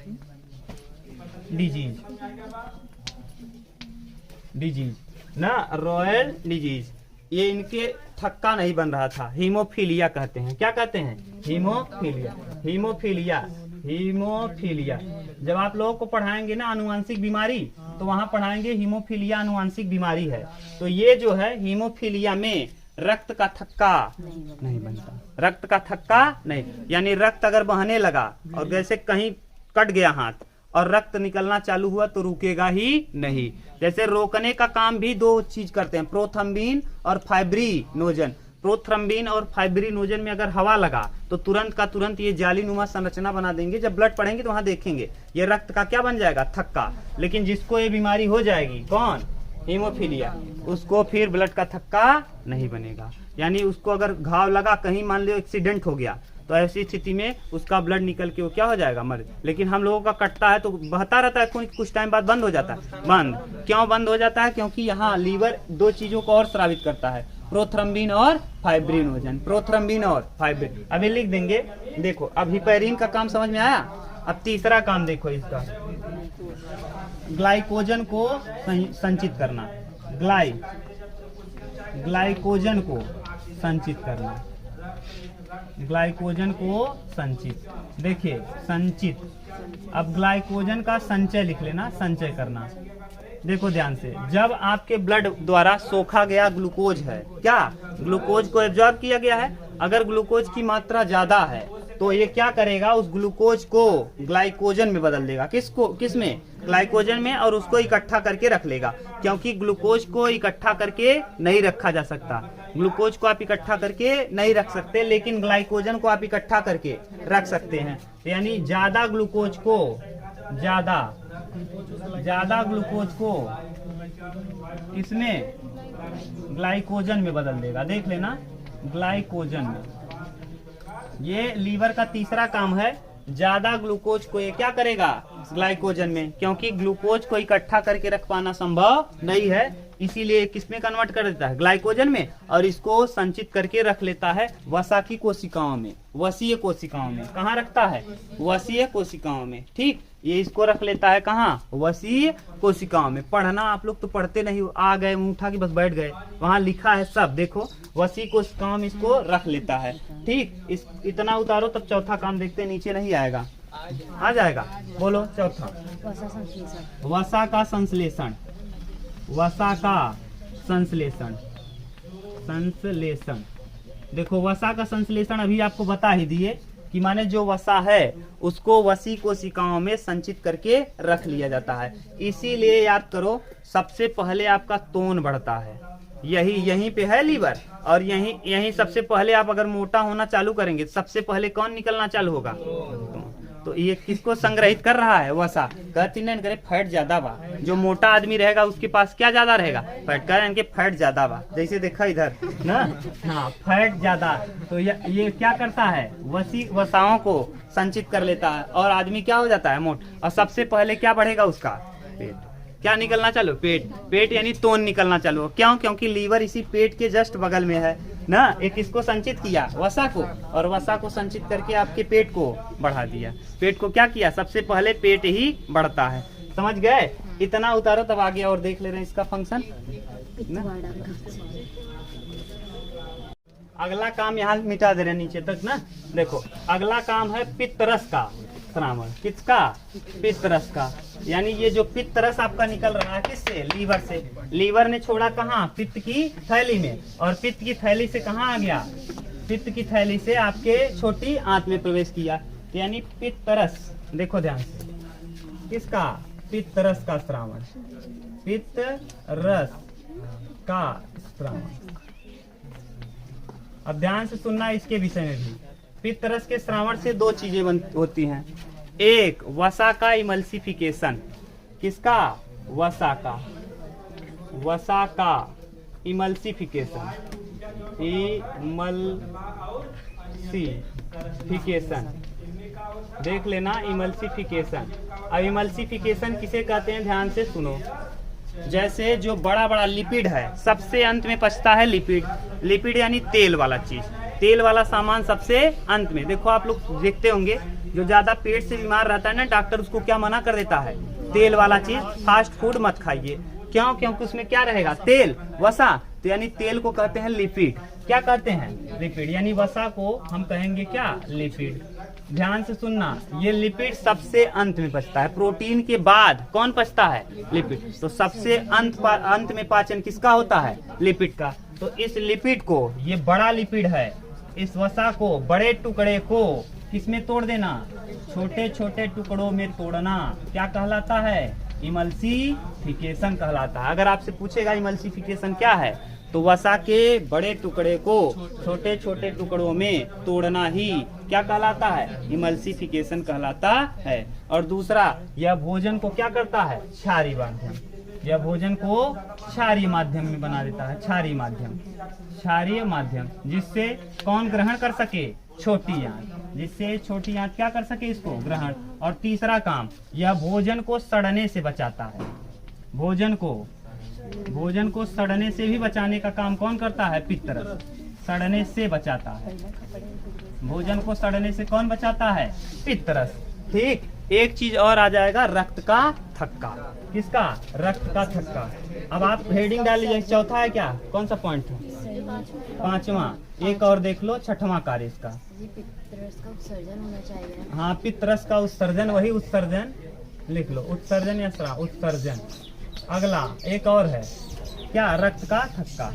डिजीज, डिजीज ना, रॉयल डिजीज। ये इनके थक्का नहीं बन रहा था, हीमोफीलिया कहते हैं। क्या कहते हैं, हीमोफीलिया, हीमोफीलिया, हीमोफीलिया। जब आप लोगों को पढ़ाएंगे ना आनुवंशिक बीमारी, तो वहां पढ़ाएंगे हीमोफीलिया आनुवंशिक बीमारी है। तो ये जो है हीमोफीलिया में रक्त का थक्का नहीं बनता, रक्त का थक्का नहीं, यानी रक्त अगर बहने लगा और जैसे कहीं कट गया हाथ और रक्त निकलना चालू हुआ तो रुकेगा ही नहीं। जैसे रोकने का काम भी दो चीज करते हैं, प्रोथ्रम्बिन और फाइब्रिनोजन। प्रोथ्रम्बिन और फाइब्रिनोजन में अगर हवा लगा तो तुरंत का तुरंत ये जालीनुमा संरचना बना देंगे। जब ब्लड पढ़ेंगे तो वहां देखेंगे ये रक्त का क्या बन जाएगा, थक्का। लेकिन जिसको ये बीमारी हो जाएगी, कौन, हीमोफीलिया, उसको फिर ब्लड का थक्का नहीं बनेगा। यानी उसको अगर घाव लगा, कहीं मान लो एक्सीडेंट हो गया, तो ऐसी स्थिति में उसका ब्लड निकल के वो क्या हो जाएगा, मर। लेकिन हम लोगों का कटता है तो बहता रहता है, कुछ टाइम बाद बंद हो जाता है। बंद क्यों बंद हो जाता है? क्योंकि यहाँ लीवर दो चीजों को और स्रावित करता है, प्रोथ्रम्बिन और फाइब्रिनोजन। प्रोथ्रम्बिन और फाइब्रिन अभी लिख देंगे। देखो अब हिपैरिन का काम समझ में आया। अब तीसरा काम देखो इसका, ग्लाइकोजन को संचित करना, ग्लाइकोजन को संचित करना, ग्लाइकोजन को संचित। देखिए संचित, अब ग्लाइकोजन का संचय लिख लेना, संचय करना। देखो ध्यान से, जब आपके ब्लड द्वारा सोखा गया ग्लूकोज है, क्या ग्लूकोज को एब्जॉर्ब किया गया है, अगर ग्लूकोज की मात्रा ज्यादा है तो ये क्या करेगा, उस ग्लूकोज को ग्लाइकोजन में बदल देगा। किस में, ग्लाइकोजन में, और उसको इकट्ठा करके रख लेगा। क्योंकि ग्लूकोज को इकट्ठा करके नहीं रखा जा सकता, ग्लूकोज को आप इकट्ठा करके नहीं रख सकते, लेकिन ग्लाइकोजन को आप इकट्ठा करके रख सकते हैं। यानी ज्यादा ग्लूकोज को, ज्यादा ग्लूकोज को इसमें ग्लाइकोजन में बदल देगा। देख लेना, ग्लाइकोजन में। ये लीवर का तीसरा काम है, ज्यादा ग्लूकोज को ये क्या करेगा, ग्लाइकोजन में। क्योंकि ग्लूकोज को इकट्ठा करके रख पाना संभव नहीं है, इसीलिए किसमें कन्वर्ट कर देता है, ग्लाइकोजन में, और इसको संचित करके रख लेता है वसा की कोशिकाओं में, वसीय कोशिकाओं में। कहाँ रखता है, वसीय कोशिकाओं में। ठीक, ये इसको रख लेता है कहाँ, वसीय कोशिकाओं में। पढ़ना आप लोग तो पढ़ते नहीं, आ गए मुंह उठा के बस बैठ गए, वहां लिखा है सब, देखो वसीय कोशिकाओं में इसको रख लेता है। ठीक, इतना उतारो तब चौथा काम देखते, नीचे नहीं आएगा, आ जाएगा। बोलो चौथा, वसा का संश्लेषण, वसा का संश्लेषण, संश्लेषण। देखो वसा का संश्लेषण अभी आपको बता ही दिए कि माने जो वसा है उसको वसी कोशिकाओं में संचित करके रख लिया जाता है। इसीलिए याद करो, सबसे पहले आपका तोन बढ़ता है, यहीं पे है लीवर, और यहीं सबसे पहले आप अगर मोटा होना चालू करेंगे, सबसे पहले कौन निकलना चालू होगा, तो ये किसको संग्रहित कर रहा है, वसा। कहती नहीं करे फैट ज्यादा बा, जो मोटा आदमी रहेगा उसके पास क्या ज्यादा रहेगा, फैट। कह रहे फैट ज्यादा बा, जैसे देखा इधर ना, हाँ फैट ज्यादा। तो ये क्या करता है, वसाओं को संचित कर लेता है, और आदमी क्या हो जाता है, मोट। और सबसे पहले क्या बढ़ेगा उसका, पेट। क्या निकलना चालू, पेट यानी तोन निकलना चालू। क्यों, क्योंकि लीवर इसी पेट के जस्ट बगल में है ना। एक इसको संचित किया वसा को, और वसा को संचित करके आपके पेट को बढ़ा दिया। पेट को क्या किया, सबसे पहले पेट ही बढ़ता है। समझ गए, इतना उतारो तब आगे और देख ले रहे हैं इसका फंक्शन। अगला काम यहाँ मिटा दे रहे नीचे तक ना। देखो अगला काम है पित्तरस का श्रावण। किसका, पित्तरस का। यानी ये जो पित्तरस आपका निकल रहा है किससे, लीवर से। लीवर ने छोड़ा कहाँ, पित्त की थैली में, और पित्त की थैली से कहाँ आ गया, पित्त की थैली से आपके छोटी आंत में प्रवेश किया। यानी पित्तरस, देखो ध्यान से, किसका, पित्तरस का श्रावण, पित्तरस का श्रावण। अब ध्यान से सुनना इसके विषय में भी। पित्तरस के श्रावण से दो चीजें होती हैं, एक वसा का इमल्सिफिकेशन। किसका, वसा का, वसा का इमल्सिफिकेशन, इमल्सिफिकेशन। देख लेना, इमल्सिफिकेशन। अब इमल्सिफिकेशन किसे कहते हैं, ध्यान से सुनो। जैसे जो बड़ा बड़ा लिपिड है, सबसे अंत में पचता है लिपिड। लिपिड यानी तेल वाला चीज, तेल वाला सामान सबसे अंत में। देखो आप लोग देखते होंगे, जो ज्यादा पेट से बीमार रहता है ना, डॉक्टर उसको क्या मना कर देता है, तेल वाला चीज, फास्ट फूड मत खाइए। क्यों, क्योंकि उसमें क्या रहेगा, तेल, वसा। तो यानी तेल को कहते हैं लिपिड। क्या कहते हैं, लिपिड। यानी वसा को हम कहेंगे क्या, लिपिड। ध्यान से सुनना, ये लिपिड सबसे अंत में पचता है। प्रोटीन के बाद कौन पचता है? लिपिड। तो सबसे अंत में पाचन किसका होता है? लिपिड का। तो इस लिपिड को, ये बड़ा लिपिड है, इस वसा को, बड़े टुकड़े को किसमें तोड़ देना? छोटे छोटे टुकड़ों में तोड़ना। क्या कहलाता है? इमल्सिफिकेशन कहलाता है। अगर आपसे पूछेगा इमल्सिफिकेशन क्या है, तो वसा के बड़े टुकड़े को छोटे छोटे टुकड़ों में तोड़ना ही क्या कहलाता है? इमल्सिफिकेशन कहलाता है। और दूसरा, यह भोजन को क्या करता है? क्षारीय माध्यम। यह भोजन को क्षारीय माध्यम में बना देता है। क्षारीय माध्यम, क्षारीय माध्यम, जिससे कौन ग्रहण कर सके? छोटी आंत, जिससे छोटी आंत क्या कर सके? इसको ग्रहण। और तीसरा काम, यह भोजन को सड़ने से बचाता है। भोजन को सड़ने से भी बचाने का काम कौन करता है? पित्तरस। सड़ने से बचाता है। भोजन को सड़ने से कौन बचाता है? पित्तरस। ठीक। एक चीज और आ जाएगा, रक्त का थक्का। किसका? रक्त का थक्का। अब आप हेडिंग डाल लीजिए। चौथा है क्या? कौन सा पॉइंट है? पांचवा। एक और देख लो, छठवां कार्य इसका। पित्तरस का उत्सर्जन होना चाहिए। हाँ, पित्तरस का उत्सर्जन, वही उत्सर्जन लिख लो, उत्सर्जन या स्राव, उत्सर्जन। अगला एक और है क्या? रक्त का थक्का।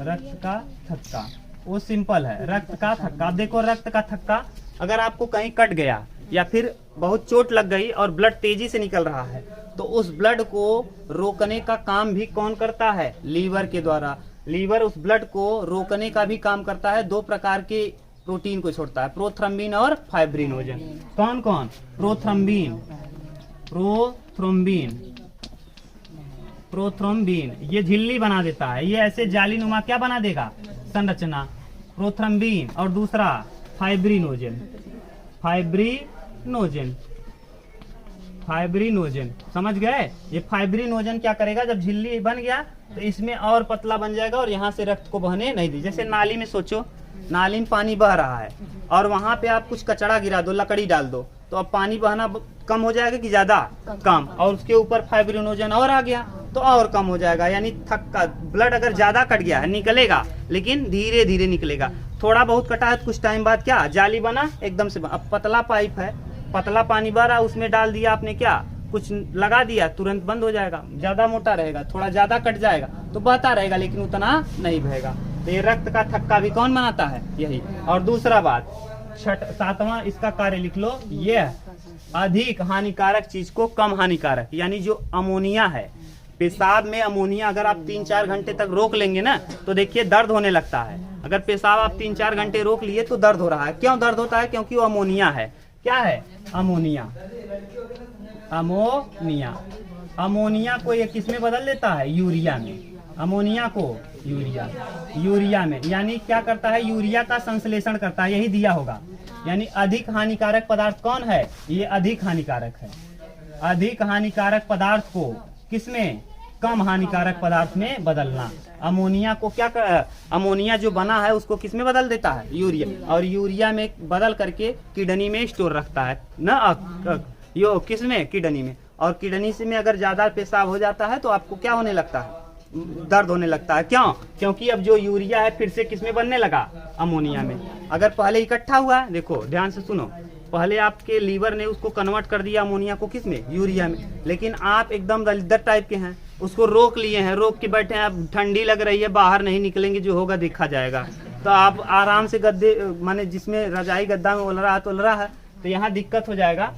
रक्त का थक्का, वो सिंपल है, रक्त का थक्का। अब देखो, रक्त का थक्का, अगर आपको कहीं कट गया या फिर बहुत चोट लग गई और ब्लड तेजी से निकल रहा है, तो उस ब्लड को रोकने का काम भी कौन करता है? लीवर के द्वारा। लीवर उस ब्लड को रोकने का भी काम करता है। दो प्रकार के प्रोटीन को छोड़ता है, प्रोथ्रम्बिन और फाइब्रिनोजन। कौन कौन? प्रोथ्रम्बिन ये झिल्ली बना देता है, ये ऐसे जालीनुमा क्या बना देगा? संरचना। प्रोथ्रम्बिन। और दूसरा फाइब्रिनोजन। फाइब्रिनोजन समझ गए? ये फाइब्रिनोजन क्या करेगा? जब झिल्ली बन गया तो इसमें और पतला बन जाएगा और यहाँ से रक्त को बहने नहीं दी। जैसे नाली में, सोचो नाली में पानी बह रहा है और वहां पे आप कुछ कचड़ा गिरा दो, लकड़ी डाल दो, तो अब पानी बहना कम हो जाएगा कि ज्यादा? कम। और उसके ऊपर फाइब्रिनोजन और आ गया तो और कम हो जाएगा। यानी थक्का, ब्लड अगर ज्यादा कट गया है निकलेगा, लेकिन धीरे धीरे निकलेगा। थोड़ा बहुत कटा है तो कुछ टाइम बाद क्या? जाली बना, एकदम से। अब पतला पाइप है, पतला पानी बह रहा, उसमें डाल दिया आपने, क्या कुछ लगा दिया, तुरंत बंद हो जाएगा। ज्यादा मोटा रहेगा, थोड़ा ज्यादा कट जाएगा तो बहता रहेगा, लेकिन उतना नहीं बहेगा। तो ये रक्त का थक्का भी कौन बनाता है? यही। और दूसरा बात, सातवां इसका कार्य लिख लो, ये अधिक हानिकारक चीज को कम हानिकारक, यानी जो अमोनिया है, पेशाब में अमोनिया अगर आप 3-4 घंटे तक रोक लेंगे ना, तो देखिए दर्द होने लगता है। अगर पेशाब आप 3-4 घंटे रोक लिए तो दर्द हो रहा है। क्यों दर्द होता है? क्योंकि वो अमोनिया है। क्या है? अमोनिया। अमोनिया को ये किस में बदल देता है? यूरिया में। अमोनिया को यूरिया में, यानी क्या करता है? यूरिया का संश्लेषण करता है। यही दिया होगा। यानी अधिक हानिकारक पदार्थ कौन है? ये अधिक हानिकारक है। अधिक हानिकारक पदार्थ को किसमें? कम हानिकारक पदार्थ में बदलना। अमोनिया को क्या कर, अमोनिया जो बना है उसको किस में बदल देता है? यूरिया। और यूरिया में बदल करके किडनी में स्टोर रखता है ना, यो किस में? किडनी में। और किडनी से में अगर ज्यादा पेशाब हो जाता है तो आपको क्या होने लगता है? दर्द होने लगता है। क्यों? क्योंकि अब जो यूरिया है फिर से किस में बनने लगा? अमोनिया में। अगर पहले इकट्ठा हुआ, देखो ध्यान से सुनो, पहले आपके लीवर ने उसको कन्वर्ट कर दिया अमोनिया को किस में? यूरिया में। लेकिन आप एकदम दलिद्र टाइप के हैं, उसको रोक लिए हैं, रोक के बैठे हैं, अब ठंडी लग रही है, बाहर नहीं निकलेंगे, जो होगा देखा जाएगा। तो आप आराम से गद्दे, माने जिसमें रजाई गद्दा में उल रहा है, तो यहाँ दिक्कत हो जाएगा।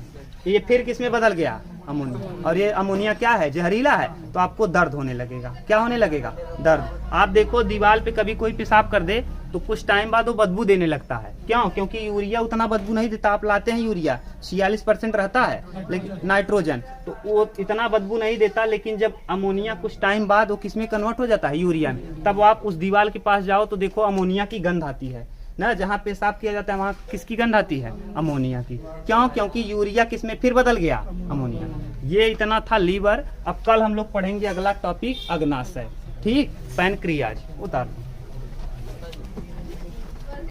ये फिर किस में बदल गया? अमोनिया। और ये अमोनिया क्या है? जहरीला है, तो आपको दर्द होने लगेगा। क्या होने लगेगा? दर्द। आप देखो दीवार पे कभी कोई पेशाब कर दे तो कुछ टाइम बाद वो बदबू देने लगता है। क्यों? क्योंकि यूरिया उतना बदबू नहीं देता। आप लाते हैं यूरिया 46% रहता है, लेकिन नाइट्रोजन, तो वो इतना बदबू नहीं देता। लेकिन जब अमोनिया कुछ टाइम बाद वो किसमें कन्वर्ट हो जाता है? यूरिया में। तब आप उस दीवार के पास जाओ तो देखो अमोनिया की गंध आती है ना, जहाँ पेशाब किया जाता है वहाँ किसकी गंध आती है? अमोनिया की। क्यों? क्योंकि यूरिया किसमें फिर बदल गया? अमोनिया। ये इतना था लीवर। अब कल हम लोग पढ़ेंगे अगला टॉपिक अग्नाशय। ठीक, पैनक्रियाज उतार।